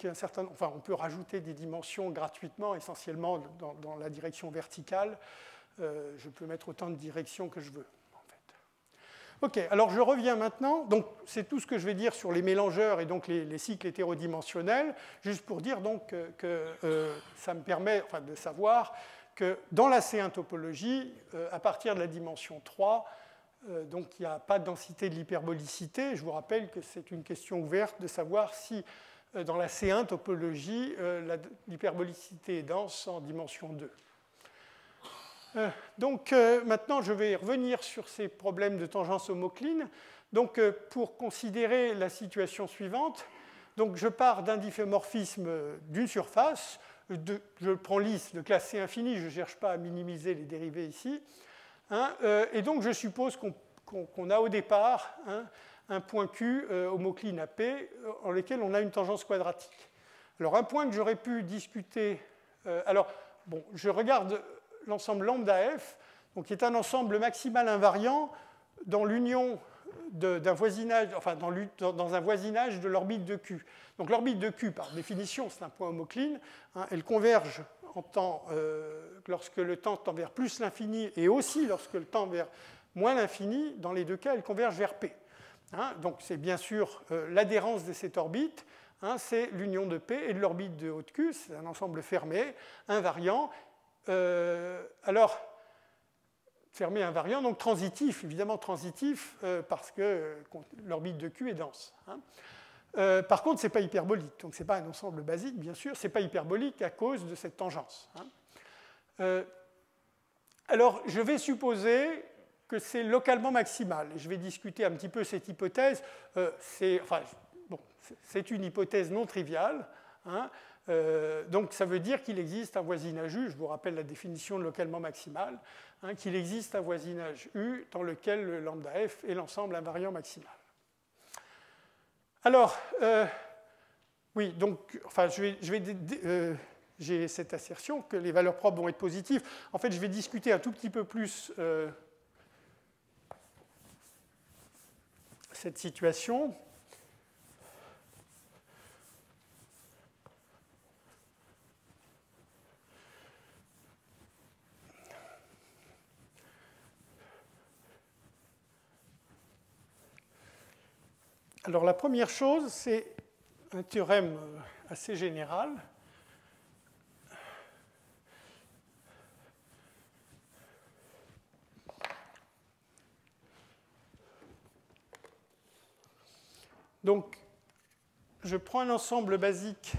on peut rajouter des dimensions gratuitement, essentiellement dans la direction verticale. Je peux mettre autant de directions que je veux, en fait. OK, alors je reviens maintenant. Donc, c'est tout ce que je vais dire sur les mélangeurs et donc les cycles hétérodimensionnels, juste pour dire donc que ça me permet de savoir que dans la C1 topologie, à partir de la dimension 3, donc il n'y a pas de densité de l'hyperbolicité. Je vous rappelle que c'est une question ouverte de savoir si dans la C1 topologie, l'hyperbolicité est dense en dimension 2. Donc maintenant, je vais revenir sur ces problèmes de tangence homocline. Donc pour considérer la situation suivante, donc je pars d'un difféomorphisme d'une surface. Je prends lisse de classe C infinie, je ne cherche pas à minimiser les dérivés ici. Hein, et donc je suppose qu'on a au départ hein, un point Q homocline à P en lequel on a une tangence quadratique. Alors un point que j'aurais pu discuter, je regarde l'ensemble lambda F, donc qui est un ensemble maximal invariant dans l'union d'un voisinage, dans un voisinage de l'orbite de Q. Donc l'orbite de Q, par définition, c'est un point homocline. Hein, elle converge en temps, lorsque le temps tend vers plus l'infini et aussi lorsque le temps vers moins l'infini. Dans les deux cas, elle converge vers P. Hein, donc c'est bien sûr l'adhérence de cette orbite. Hein, c'est l'union de P et de l'orbite de haute Q. C'est un ensemble fermé, invariant. Fermé invariant, donc transitif, évidemment transitif, parce que l'orbite de Q est dense. Hein. Par contre, ce n'est pas hyperbolique, donc ce n'est pas un ensemble basique, bien sûr, ce n'est pas hyperbolique à cause de cette tangence. Hein. Alors, je vais supposer que c'est localement maximal, et je vais discuter un petit peu cette hypothèse. C'est une hypothèse non triviale. Hein. Donc ça veut dire qu'il existe un voisinage U, je vous rappelle la définition de localement maximal, hein, qu'il existe un voisinage U dans lequel le lambda F est l'ensemble invariant maximal. Alors, oui, donc, j'ai cette assertion que les valeurs propres vont être positives. En fait, je vais discuter un tout petit peu plus cette situation. Alors la première chose, c'est un théorème assez général. Donc, je prends un ensemble basique.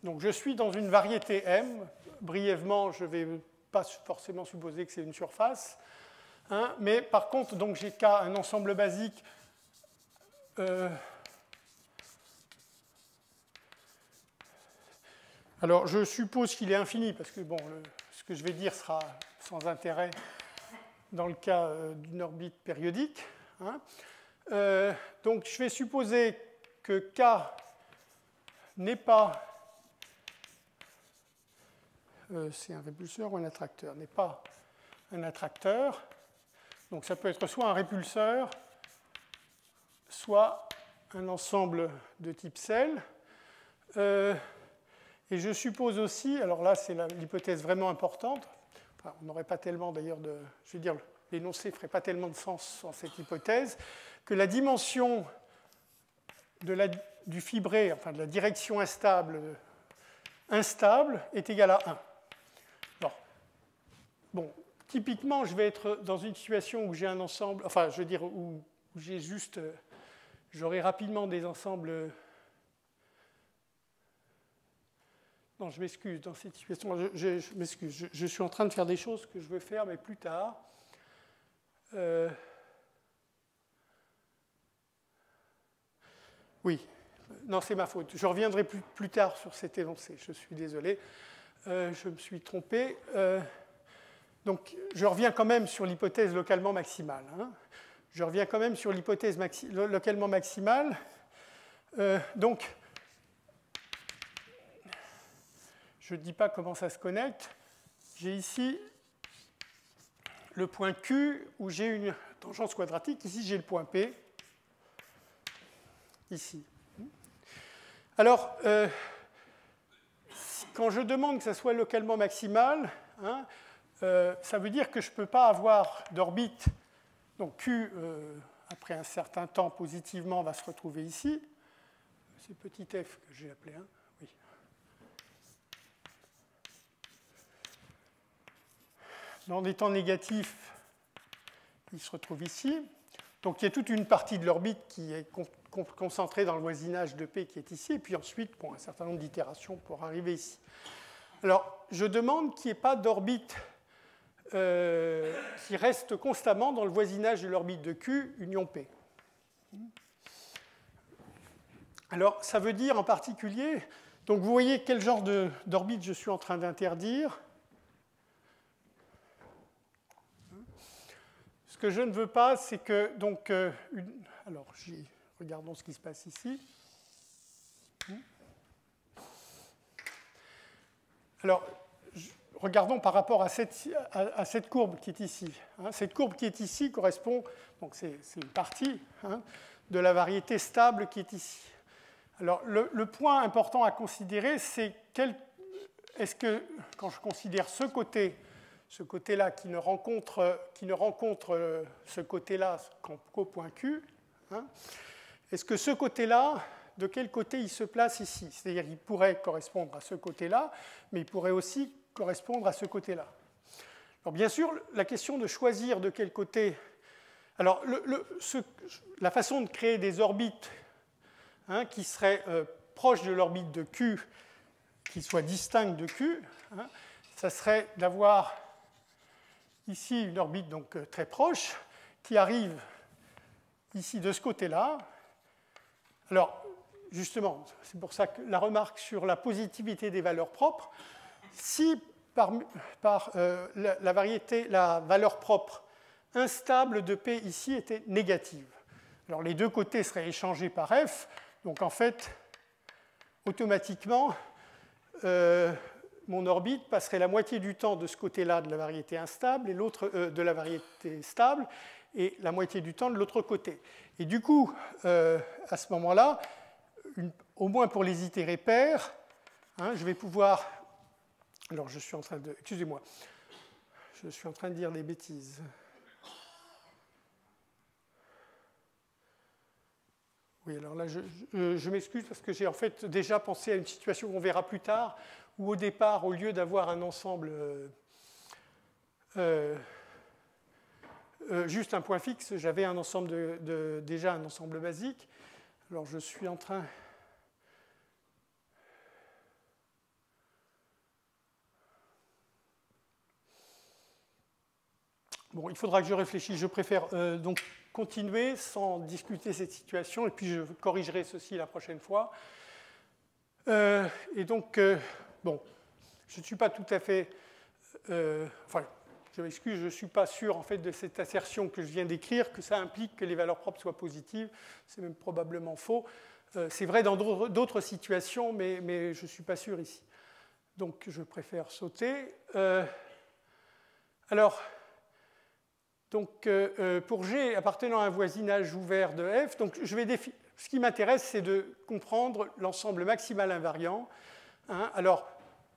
Donc, je suis dans une variété M. Brièvement, je ne vais pas forcément supposer que c'est une surface. Hein, mais par contre, donc j'ai K, un ensemble basique. Alors, je suppose qu'il est infini, parce que bon, ce que je vais dire sera sans intérêt dans le cas d'une orbite périodique. Hein. Donc, je vais supposer que K n'est pas... c'est un répulseur ou un attracteur, n'est pas un attracteur. Donc ça peut être soit un répulseur, soit un ensemble de type cell. Et je suppose aussi, alors là c'est l'hypothèse vraiment importante, enfin, on n'aurait pas tellement d'ailleurs de... Je veux dire, l'énoncé ne ferait pas tellement de sens sans cette hypothèse, que la dimension du fibré, enfin de la direction instable est égale à 1. Alors, bon, typiquement, je vais être dans une situation où j'ai un ensemble, enfin, je veux dire, où j'ai juste, j'aurai rapidement des ensembles. Non, je m'excuse, dans cette situation, je m'excuse, je suis en train de faire des choses que je veux faire, mais plus tard. Oui, non, c'est ma faute. Je reviendrai plus tard sur cet énoncé, je suis désolé. Je me suis trompé. Donc, je reviens quand même sur l'hypothèse localement maximale. Hein. Je reviens quand même sur l'hypothèse localement maximale. Donc, je ne dis pas comment ça se connecte. J'ai ici le point Q où j'ai une tangence quadratique. Ici, j'ai le point P. Ici. Alors, quand je demande que ça soit localement maximal, hein, ça veut dire que je ne peux pas avoir d'orbite. Donc Q, après un certain temps positivement, va se retrouver ici. C'est petit f que j'ai appelé 1. Oui. Dans des temps négatifs, il se retrouve ici. Donc il y a toute une partie de l'orbite qui est concentrée dans le voisinage de P qui est ici, et puis ensuite, bon, un certain nombre d'itérations pour arriver ici. Alors, je demande qu'il n'y ait pas d'orbite qui reste constamment dans le voisinage de l'orbite de Q, union P. Alors, ça veut dire en particulier, donc vous voyez quel genre d'orbite je suis en train d'interdire. Ce que je ne veux pas, c'est que, donc, alors, regardons ce qui se passe ici. Alors, regardons par rapport à cette courbe qui est ici. Hein. Cette courbe qui est ici correspond, donc c'est une partie hein, de la variété stable qui est ici. Alors, le point important à considérer, c'est est-ce que, quand je considère ce côté-là qui ne rencontre ce côté-là qu'au point Q, hein, est-ce que ce côté-là, de quel côté il se place ici? C'est-à-dire qu'il pourrait correspondre à ce côté-là, mais il pourrait aussi correspondre à ce côté-là. Alors bien sûr, la question de choisir de quel côté... Alors la façon de créer des orbites hein, qui seraient proches de l'orbite de Q, qui soient distinctes de Q, hein, ça serait d'avoir ici une orbite donc, très proche, qui arrive ici de ce côté-là. Alors, justement, c'est pour ça que la remarque sur la positivité des valeurs propres, si par la valeur propre instable de P ici était négative, alors les deux côtés seraient échangés par F, donc en fait, automatiquement, mon orbite passerait la moitié du temps de ce côté-là de la variété instable et l'autre de la variété stable, et la moitié du temps de l'autre côté. Et du coup, à ce moment-là, au moins pour les itérés pairs, hein, je vais pouvoir... Alors, je suis en train de... Excusez-moi. Je suis en train de dire des bêtises. Oui, alors là, je m'excuse parce que j'ai en fait déjà pensé à une situation qu'on verra plus tard, où au départ, au lieu d'avoir un ensemble juste un point fixe, j'avais un ensemble déjà un ensemble basique. Alors je suis en train... Bon, il faudra que je réfléchisse. Je préfère donc continuer sans discuter cette situation, et puis je corrigerai ceci la prochaine fois. Et donc, bon, je ne suis pas tout à fait... enfin, je m'excuse, je ne suis pas sûr en fait, de cette assertion que je viens d'écrire, que ça implique que les valeurs propres soient positives. C'est même probablement faux. C'est vrai dans d'autres situations, mais je ne suis pas sûr ici. Donc, je préfère sauter. Alors... Donc, pour G appartenant à un voisinage ouvert de F, donc ce qui m'intéresse, c'est de comprendre l'ensemble maximal invariant. Hein. Alors,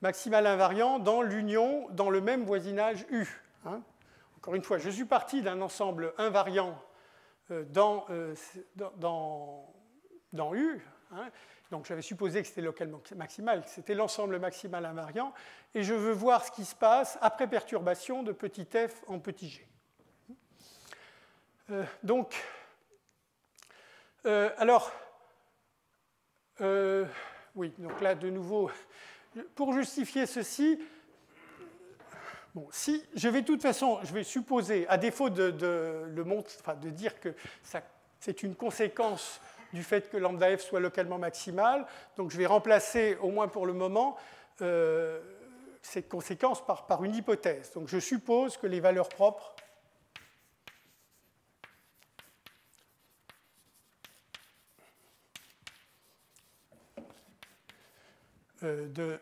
maximal invariant dans l'union, dans le même voisinage U. Hein. Encore une fois, je suis parti d'un ensemble invariant dans U. Hein. Donc, j'avais supposé que c'était localement maximal, que c'était l'ensemble maximal invariant. Et je veux voir ce qui se passe après perturbation de petit f en petit g. Donc, oui, donc là, de nouveau, pour justifier ceci, bon, si je vais de toute façon, je vais supposer, à défaut de dire que c'est une conséquence du fait que lambda f soit localement maximal, donc je vais remplacer, au moins pour le moment, cette conséquence par une hypothèse. Donc je suppose que les valeurs propres de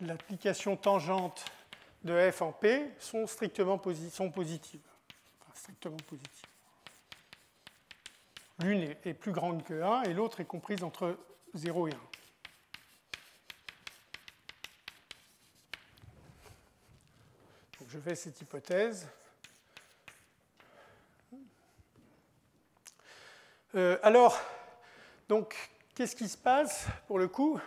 l'application tangente de f en P sont positives. Enfin, strictement positives. L'une est plus grande que 1 et l'autre est comprise entre 0 et 1. Donc je fais cette hypothèse. Alors, donc, qu'est-ce qui se passe pour le coup?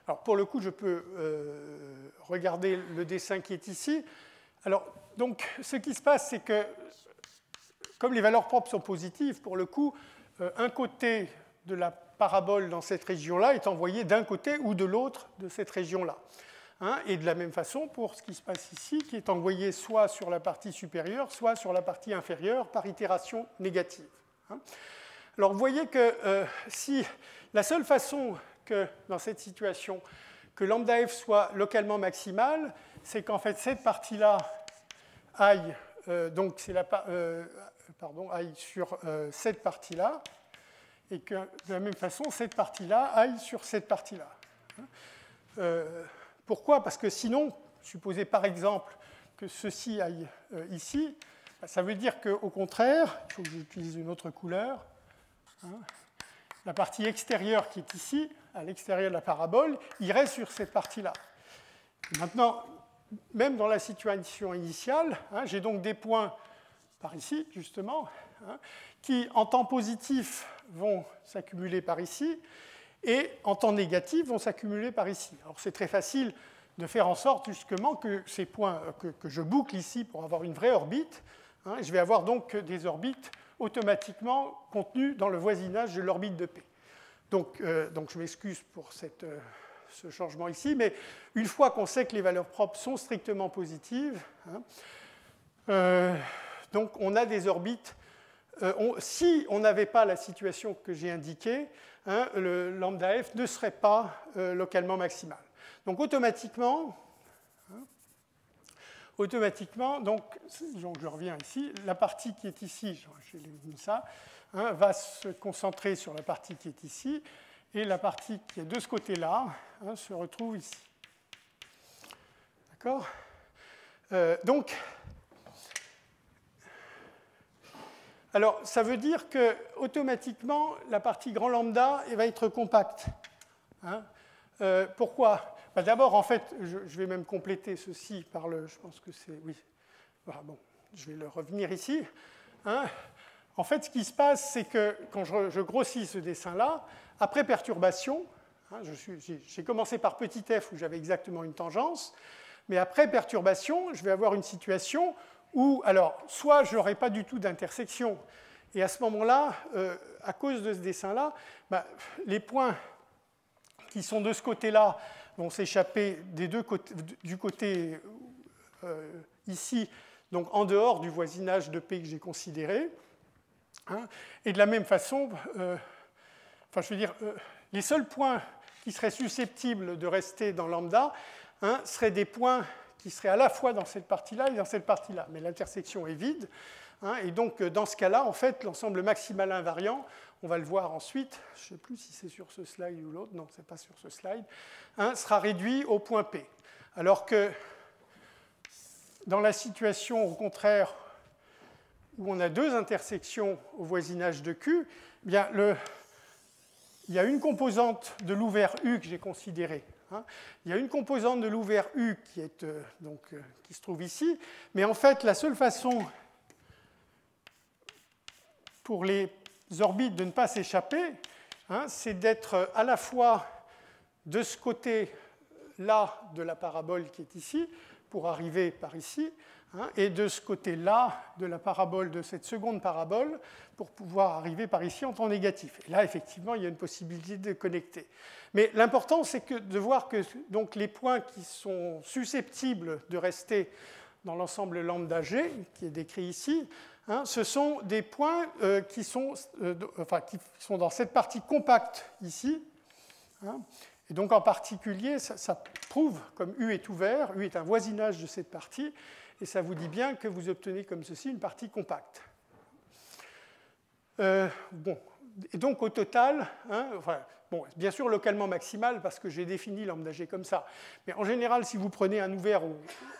Alors, pour le coup, je peux regarder le dessin qui est ici. Alors, donc, ce qui se passe, c'est que, comme les valeurs propres sont positives, pour le coup, un côté de la parabole dans cette région-là est envoyé d'un côté ou de l'autre de cette région-là. Hein, et de la même façon, pour ce qui se passe ici, qui est envoyé soit sur la partie supérieure, soit sur la partie inférieure, par itération négative. Hein. Alors, vous voyez que si la seule façon que, dans cette situation, que lambda f soit localement maximal, c'est qu'en fait, cette partie-là aille, donc c'est aille sur cette partie-là, et que, de la même façon, cette partie-là aille sur cette partie-là. Pourquoi? Parce que sinon, supposez par exemple que ceci aille ici, ça veut dire qu'au contraire, il faut que j'utilise une autre couleur, hein, la partie extérieure qui est ici, à l'extérieur de la parabole, irait sur cette partie-là. Maintenant, même dans la situation initiale, hein, j'ai donc des points par ici, justement, hein, qui, en temps positif, vont s'accumuler par ici, et en temps négatif, vont s'accumuler par ici. Alors, c'est très facile de faire en sorte, justement, que ces points que je boucle ici pour avoir une vraie orbite, hein, je vais avoir donc des orbites automatiquement contenues dans le voisinage de l'orbite de P. Donc je m'excuse pour ce changement ici, mais une fois qu'on sait que les valeurs propres sont strictement positives, hein, donc on a des orbites. Si on n'avait pas la situation que j'ai indiquée, hein, le lambda f ne serait pas localement maximal. Donc automatiquement, donc je reviens ici, la partie qui est ici, j'élimine ça, hein, va se concentrer sur la partie qui est ici, et la partie qui est de ce côté-là, hein, se retrouve ici. D'accord? Donc, alors, ça veut dire que automatiquement, la partie grand lambda va être compacte. Hein. Pourquoi? Ben, d'abord, en fait, je vais même compléter ceci par le... Je pense que c'est... Oui. Voilà, bon, je vais le revenir ici. Hein. En fait, ce qui se passe, c'est que quand je grossis ce dessin-là, après perturbation, hein, j'ai commencé par petit f où j'avais exactement une tangence. Mais après perturbation, je vais avoir une situation où, alors, soit je n'aurai pas du tout d'intersection, et à ce moment-là, à cause de ce dessin-là, les points qui sont de ce côté-là vont s'échapper des deux côtés, du côté ici, donc en dehors du voisinage de P que j'ai considéré. Hein, et de la même façon, je veux dire, les seuls points qui seraient susceptibles de rester dans lambda seraient des points qui seraient à la fois dans cette partie-là et dans cette partie-là. Mais l'intersection est vide. Et donc, dans ce cas-là, en fait, l'ensemble maximal invariant, on va le voir ensuite, je ne sais plus si c'est sur ce slide ou l'autre, non, ce n'est pas sur ce slide, sera réduit au point P. Alors que dans la situation, au contraire, où on a deux intersections au voisinage de Q, eh bien, il y a une composante de l'ouvert U que j'ai considérée. Il y a une composante de l'ouvert U qui se trouve ici, mais en fait, la seule façon pour les orbites de ne pas s'échapper, c'est d'être à la fois de ce côté-là de la parabole qui est ici, pour arriver par ici, et de ce côté-là de la parabole, de cette seconde parabole, pour pouvoir arriver par ici en temps négatif. Et là, effectivement, il y a une possibilité de connecter. Mais l'important, c'est de voir que donc, les points qui sont susceptibles de rester dans l'ensemble lambda G, qui est décrit ici, ce sont des points qui sont dans cette partie compacte ici. Et donc, en particulier, ça prouve, comme U est ouvert, U est un voisinage de cette partie, et ça vous dit bien que vous obtenez comme ceci une partie compacte. Et donc, au total, bien sûr localement maximal, parce que j'ai défini lambda G comme ça, mais en général, si vous prenez un ouvert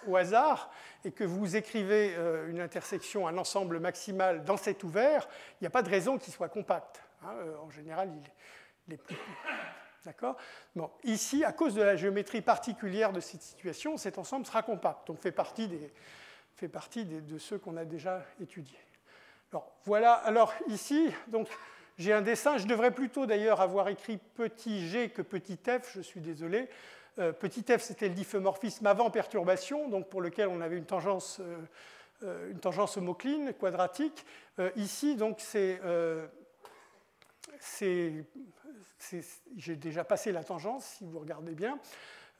au hasard et que vous écrivez une intersection, un ensemble maximal dans cet ouvert, il n'y a pas de raison qu'il soit compact. En général, il est plus... D'accord ? Bon, ici, à cause de la géométrie particulière de cette situation, cet ensemble sera compact, donc fait partie de ceux qu'on a déjà étudiés. Alors, voilà, alors ici, donc, j'ai un dessin, je devrais plutôt d'ailleurs avoir écrit petit g que petit f, je suis désolé. Petit f, c'était le diffeomorphisme avant perturbation, donc pour lequel on avait une tangence homocline, quadratique. Ici, donc, j'ai déjà passé la tangence, si vous regardez bien,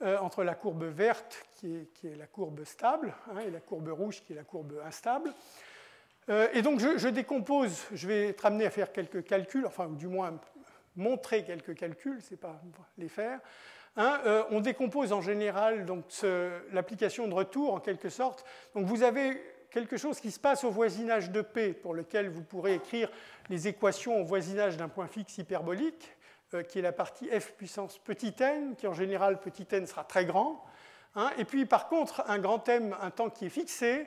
entre la courbe verte, qui est la courbe stable, et la courbe rouge, qui est la courbe instable. Et donc, je décompose, je vais être amené à faire quelques calculs, enfin, du moins montrer quelques calculs, c'est pas les faire. On décompose en général l'application de retour, en quelque sorte. Donc, vous avez quelque chose qui se passe au voisinage de P, pour lequel vous pourrez écrire les équations au voisinage d'un point fixe hyperbolique, qui est la partie f puissance petit n, qui en général, petit n sera très grand. Et puis, par contre, un grand M, un temps qui est fixé,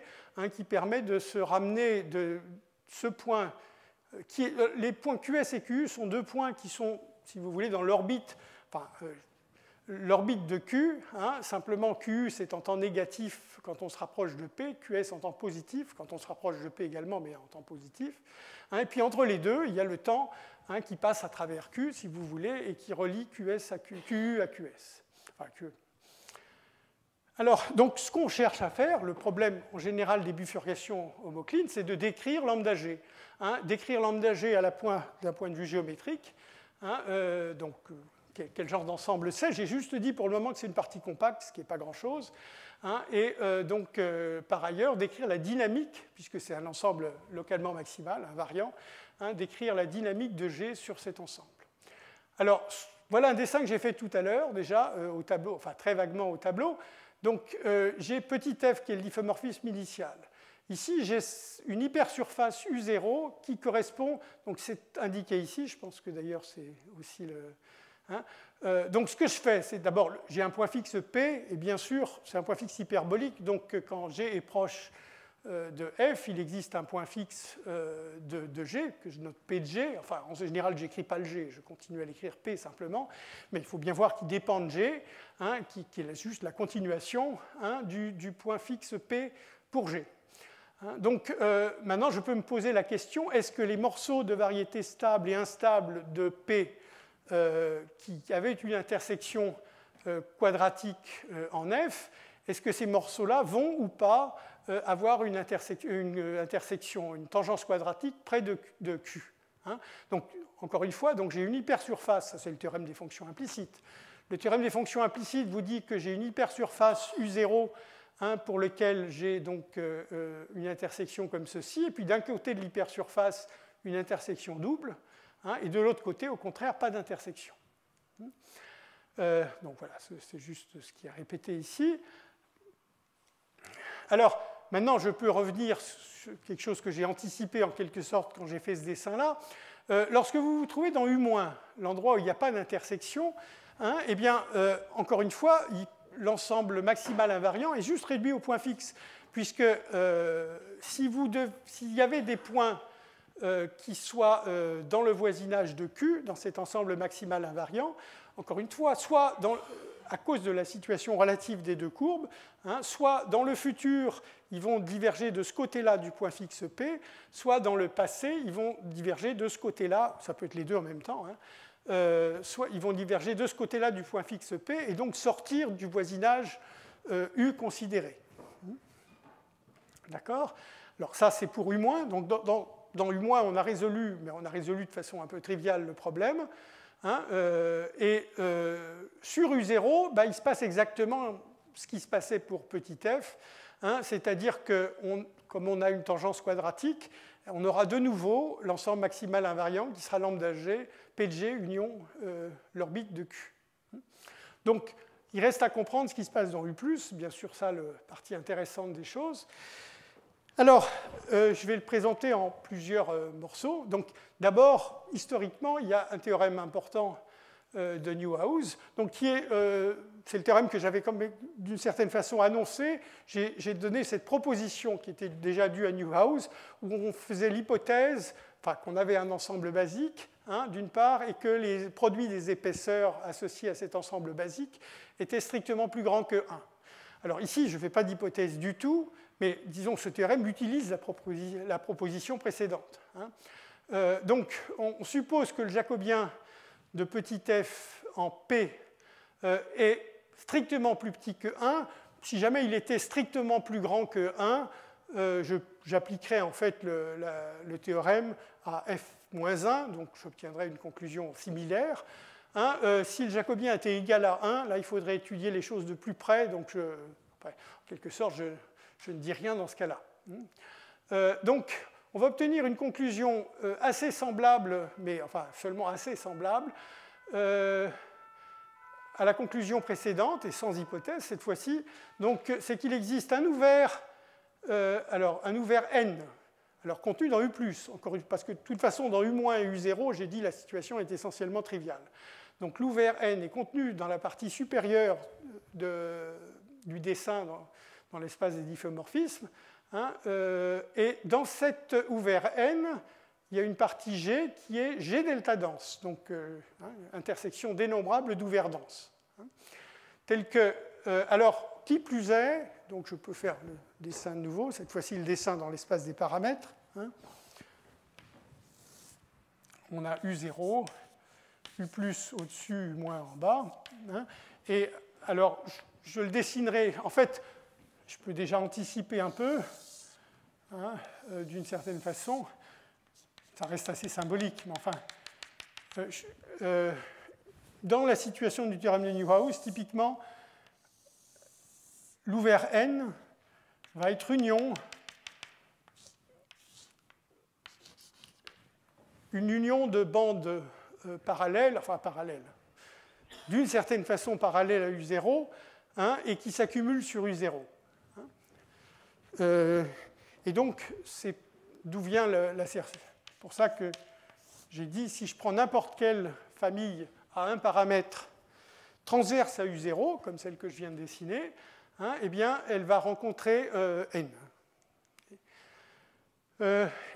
qui permet de se ramener de ce point. Les points QS et QU sont deux points qui sont, si vous voulez, dans l'orbite, l'orbite de Q. Simplement, QU, c'est en temps négatif quand on se rapproche de P, QS en temps positif quand on se rapproche de P également, mais en temps positif. Et puis, entre les deux, il y a le temps qui passe à travers Q, si vous voulez, et qui relie QS à QU à QS. Enfin, QE. Alors, donc, ce qu'on cherche à faire, le problème en général des bifurcations homoclines, c'est de décrire lambda G. Décrire lambda G d'un point de vue géométrique. Donc, quel genre d'ensemble c'est? J'ai juste dit pour le moment que c'est une partie compacte, ce qui n'est pas grand-chose. Et donc, par ailleurs, décrire la dynamique, puisque c'est un ensemble localement maximal, invariant, décrire la dynamique de G sur cet ensemble. Alors, voilà un dessin que j'ai fait tout à l'heure, déjà, au tableau, enfin très vaguement au tableau. Donc, j'ai petit f qui est le diffeomorphisme initial. Ici, j'ai une hypersurface U0 qui correspond, donc c'est indiqué ici, je pense que d'ailleurs c'est aussi le... donc, ce que je fais, c'est d'abord, j'ai un point fixe P, et bien sûr, c'est un point fixe hyperbolique, donc quand G est proche de F, il existe un point fixe de G, que je note P de G. Enfin, en général, je n'écris pas le G, je continue à l'écrire P simplement, mais il faut bien voir qu'il dépend de G, qui est juste la continuation du point fixe P pour G. Donc, maintenant, je peux me poser la question, est-ce que les morceaux de variété stable et instable de P qui avaient une intersection quadratique en F, est-ce que ces morceaux-là vont ou pas avoir une intersection, une tangence quadratique près de Q. Hein. Donc, encore une fois, j'ai une hypersurface, ça c'est le théorème des fonctions implicites. Le théorème des fonctions implicites vous dit que j'ai une hypersurface U0 pour lequel j'ai donc une intersection comme ceci, et puis d'un côté de l'hypersurface, une intersection double, et de l'autre côté, au contraire, pas d'intersection. Donc voilà, c'est juste ce qui est répété ici. Alors, maintenant, je peux revenir sur quelque chose que j'ai anticipé en quelque sorte quand j'ai fait ce dessin-là. Lorsque vous vous trouvez dans U-, l'endroit où il n'y a pas d'intersection, eh bien, encore une fois, l'ensemble maximal invariant est juste réduit au point fixe, puisque s'il y avait des points qui soient dans le voisinage de Q, dans cet ensemble maximal invariant, encore une fois, soit à cause de la situation relative des deux courbes, soit dans le futur, ils vont diverger de ce côté-là du point fixe P, soit dans le passé, ils vont diverger de ce côté-là, ça peut être les deux en même temps, soit ils vont diverger de ce côté-là du point fixe P et donc sortir du voisinage U considéré. D'accord? Alors ça, c'est pour U-. Donc dans U-, on a résolu, mais on a résolu de façon un peu triviale le problème. Sur U0, il se passe exactement ce qui se passait pour petit f, c'est-à-dire que comme on a une tangence quadratique, on aura de nouveau l'ensemble maximal invariant qui sera lambda G, P de G union l'orbite de Q. Donc, il reste à comprendre ce qui se passe dans U+, bien sûr, ça, la partie intéressante des choses. Alors, je vais le présenter en plusieurs morceaux. Donc, d'abord, historiquement, il y a un théorème important de Newhouse, donc c'est le théorème que j'avais d'une certaine façon annoncé. J'ai donné cette proposition qui était déjà due à Newhouse, où on faisait l'hypothèse qu'on avait un ensemble basique, d'une part, et que les produits des épaisseurs associés à cet ensemble basique étaient strictement plus grands que 1. Alors ici, je ne fais pas d'hypothèse du tout, mais disons que ce théorème utilise la proposition précédente. Donc, on suppose que le jacobien de petit f en P est strictement plus petit que 1. Si jamais il était strictement plus grand que 1, j'appliquerais en fait le théorème à f-1, donc j'obtiendrai une conclusion similaire. Si le jacobien était égal à 1, là, il faudrait étudier les choses de plus près, donc en quelque sorte, je ne dis rien dans ce cas-là. Donc, on va obtenir une conclusion assez semblable, mais enfin seulement assez semblable, à la conclusion précédente, et sans hypothèse cette fois-ci. Donc, c'est qu'il existe un ouvert n, alors contenu dans U+, parce que de toute façon, dans U- et U0, j'ai dit la situation est essentiellement triviale. Donc, l'ouvert n est contenu dans la partie supérieure du dessin dans l'espace des diffeomorphismes. Et dans cet ouvert n, il y a une partie G qui est G delta dense, donc intersection dénombrable d'ouvert dense. Tel que, alors, qui plus est, donc je peux faire le dessin de nouveau, cette fois-ci le dessin dans l'espace des paramètres. On a U0, U+ au-dessus, U- en bas. Et alors, je le dessinerai, en fait, je peux déjà anticiper un peu, d'une certaine façon. Ça reste assez symbolique, mais enfin. Dans la situation du théorème de Newhouse, typiquement, l'ouvert n va être une union de bandes parallèles, d'une certaine façon parallèles à U0, et qui s'accumulent sur U0. Et donc, c'est d'où vient c'est pour ça que j'ai dit, si je prends n'importe quelle famille à un paramètre transverse à U0, comme celle que je viens de dessiner, eh bien, elle va rencontrer n.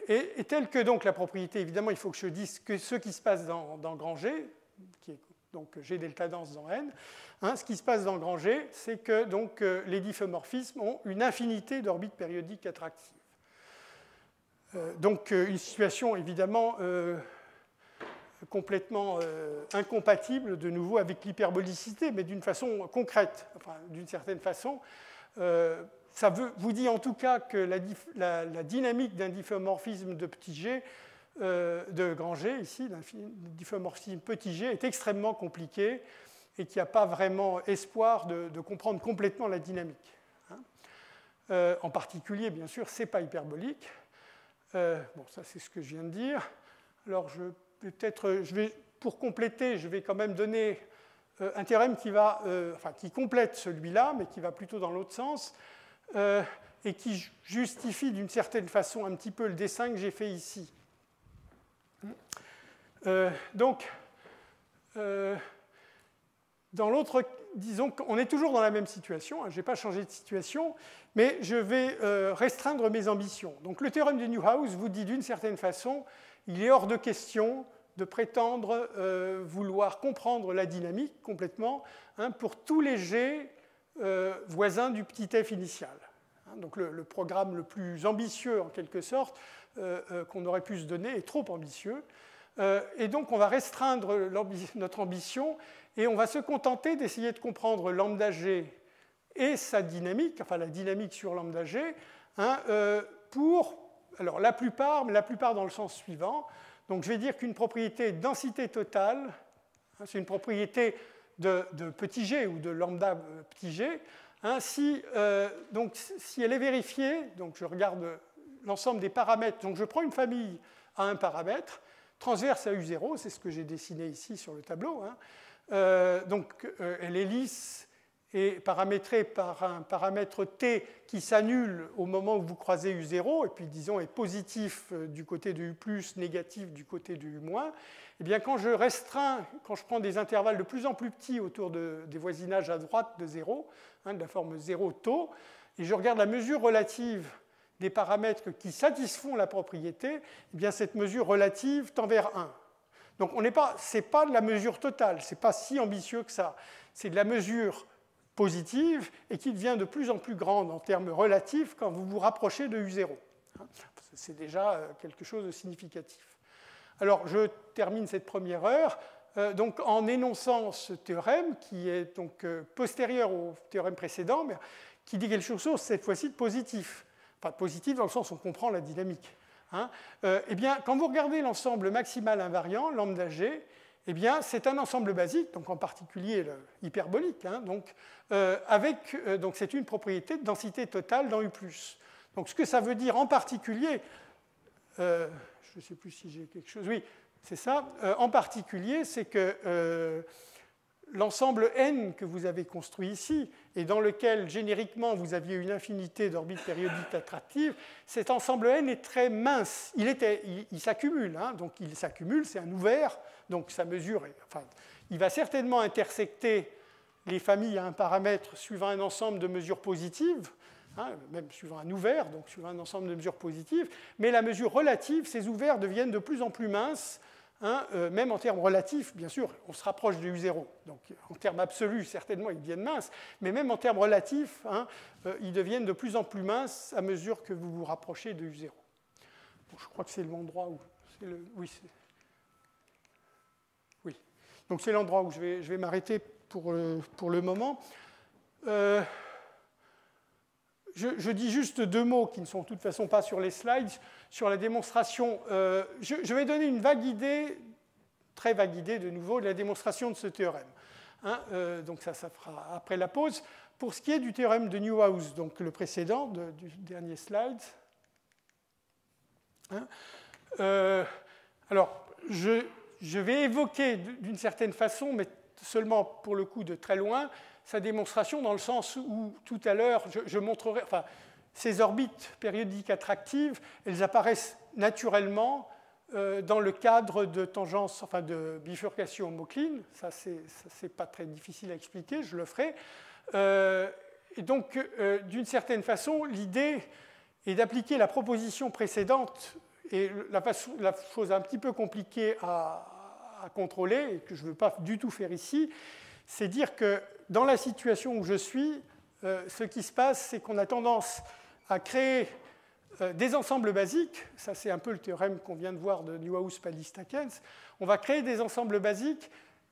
Et telle que donc la propriété, évidemment, il faut que je dise que ce qui se passe dans grand G, qui est donc G delta dense dans n, ce qui se passe dans grand G, c'est que donc, les diffeomorphismes ont une infinité d'orbites périodiques attractives. Donc une situation évidemment complètement incompatible de nouveau avec l'hyperbolicité, mais d'une façon concrète, enfin, d'une certaine façon. Ça vous dit en tout cas que la dynamique d'un difféomorphisme de petit g, de grand G ici, d'un difféomorphisme petit g, est extrêmement compliqué et qu'il n'y a pas vraiment espoir de comprendre complètement la dynamique. En particulier, bien sûr, ce n'est pas hyperbolique. Bon, ça c'est ce que je viens de dire. Alors, pour compléter, je vais quand même donner un théorème qui complète celui-là, mais qui va plutôt dans l'autre sens, et qui justifie d'une certaine façon un petit peu le dessin que j'ai fait ici. Donc, dans l'autre, disons qu'on est toujours dans la même situation, je n'ai pas changé de situation, mais je vais restreindre mes ambitions. Donc le théorème de Newhouse vous dit d'une certaine façon, il est hors de question de prétendre vouloir comprendre la dynamique complètement pour tous les G voisins du petit f initial. Donc le programme le plus ambitieux, en quelque sorte, qu'on aurait pu se donner est trop ambitieux. Et donc on va restreindre notre ambition et on va se contenter d'essayer de comprendre lambda G et sa dynamique, enfin la dynamique sur lambda G, pour, alors la plupart, mais la plupart dans le sens suivant. Donc je vais dire qu'une propriété densité totale, c'est une propriété de petit g ou de lambda petit g, si elle est vérifiée, donc je regarde l'ensemble des paramètres, donc je prends une famille à un paramètre, transverse à U0, c'est ce que j'ai dessiné ici sur le tableau, elle est lisse et paramétrée par un paramètre t qui s'annule au moment où vous croisez U0, et puis disons est positif du côté de U+, négatif du côté de U-, eh bien quand je restreins, quand je prends des intervalles de plus en plus petits autour des voisinages à droite de 0, de la forme 0 taux, et je regarde la mesure relative des paramètres qui satisfont la propriété, eh bien cette mesure relative tend vers 1. Donc ce n'est pas de la mesure totale, ce n'est pas si ambitieux que ça. C'est de la mesure positive et qui devient de plus en plus grande en termes relatifs quand vous vous rapprochez de U0. C'est déjà quelque chose de significatif. Alors je termine cette première heure donc, en énonçant ce théorème qui est donc, postérieur au théorème précédent, mais qui dit quelque chose cette fois-ci de positif. Enfin, positif dans le sens où on comprend la dynamique. Eh bien, quand vous regardez l'ensemble maximal invariant, lambda G, eh bien, c'est un ensemble basique, donc en particulier hyperbolique. Donc c'est une propriété de densité totale dans U+. Donc ce que ça veut dire en particulier, je ne sais plus si j'ai quelque chose, oui, c'est ça, en particulier, c'est que l'ensemble n que vous avez construit ici, et dans lequel génériquement vous aviez une infinité d'orbites périodiques attractives, cet ensemble n est très mince. Il s'accumule, donc il s'accumule, c'est un ouvert, donc sa mesure, il va certainement intersecter les familles à un paramètre suivant un ensemble de mesures positives, même suivant un ouvert, donc suivant un ensemble de mesures positives, mais la mesure relative, ces ouverts deviennent de plus en plus minces, même en termes relatifs, bien sûr, on se rapproche de U0. Donc en termes absolus, certainement, ils deviennent minces, mais même en termes relatifs, ils deviennent de plus en plus minces à mesure que vous vous rapprochez de U0. Bon, je crois que c'est l'endroit où... Oui. Donc c'est l'endroit où je vais m'arrêter pour le moment. Je dis juste deux mots qui ne sont de toute façon pas sur les slides, sur la démonstration. Je vais donner une vague idée, très vague idée de nouveau, de la démonstration de ce théorème. Donc ça fera après la pause. Pour ce qui est du théorème de Newhouse, donc le précédent du dernier slide. Alors, je vais évoquer d'une certaine façon, mais seulement pour le coup de très loin, sa démonstration dans le sens où tout à l'heure, je montrerai, ces orbites périodiques attractives, elles apparaissent naturellement dans le cadre de tangence, de bifurcation homocline. Ça, c'est pas très difficile à expliquer, je le ferai. Et donc, d'une certaine façon, l'idée est d'appliquer la proposition précédente, et la chose un petit peu compliquée à contrôler, et que je ne veux pas du tout faire ici, c'est dire que dans la situation où je suis, ce qui se passe, c'est qu'on a tendance à créer des ensembles basiques. Ça, c'est un peu le théorème qu'on vient de voir de Newhouse-Pallis-Takens. On va créer des ensembles basiques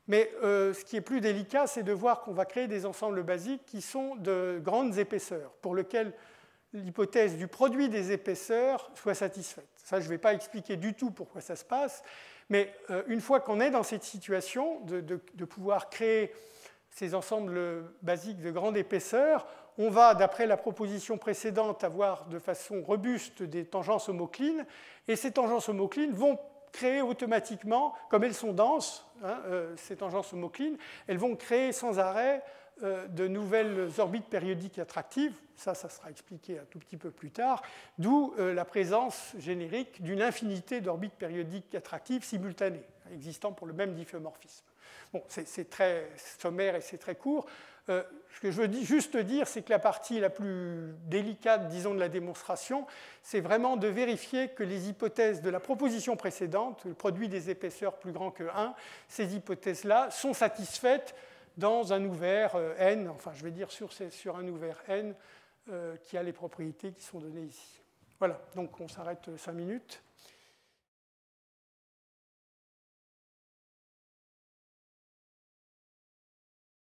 Mais ce qui est plus délicat, c'est de voir qu'on va créer des ensembles basiques qui sont de grandes épaisseurs, pour lesquels l'hypothèse du produit des épaisseurs soit satisfaite. Ça, je ne vais pas expliquer du tout pourquoi ça se passe, mais une fois qu'on est dans cette situation de pouvoir créer ces ensembles basiques de grande épaisseur, on va, d'après la proposition précédente, avoir de façon robuste des tangences homoclines, et ces tangences homoclines vont créer automatiquement, comme elles sont denses, ces tangences homoclines, elles vont créer sans arrêt de nouvelles orbites périodiques attractives. Ça sera expliqué un tout petit peu plus tard, d'où la présence générique d'une infinité d'orbites périodiques attractives simultanées, existant pour le même diffeomorphisme. Bon, c'est très sommaire et c'est très court. Ce que je veux juste dire, c'est que la partie la plus délicate, disons, de la démonstration, c'est vraiment de vérifier que les hypothèses de la proposition précédente, le produit des épaisseurs plus grand que 1, ces hypothèses-là sont satisfaites dans un ouvert n, enfin je vais dire sur un ouvert n qui a les propriétés qui sont données ici. Voilà, donc on s'arrête 5 minutes.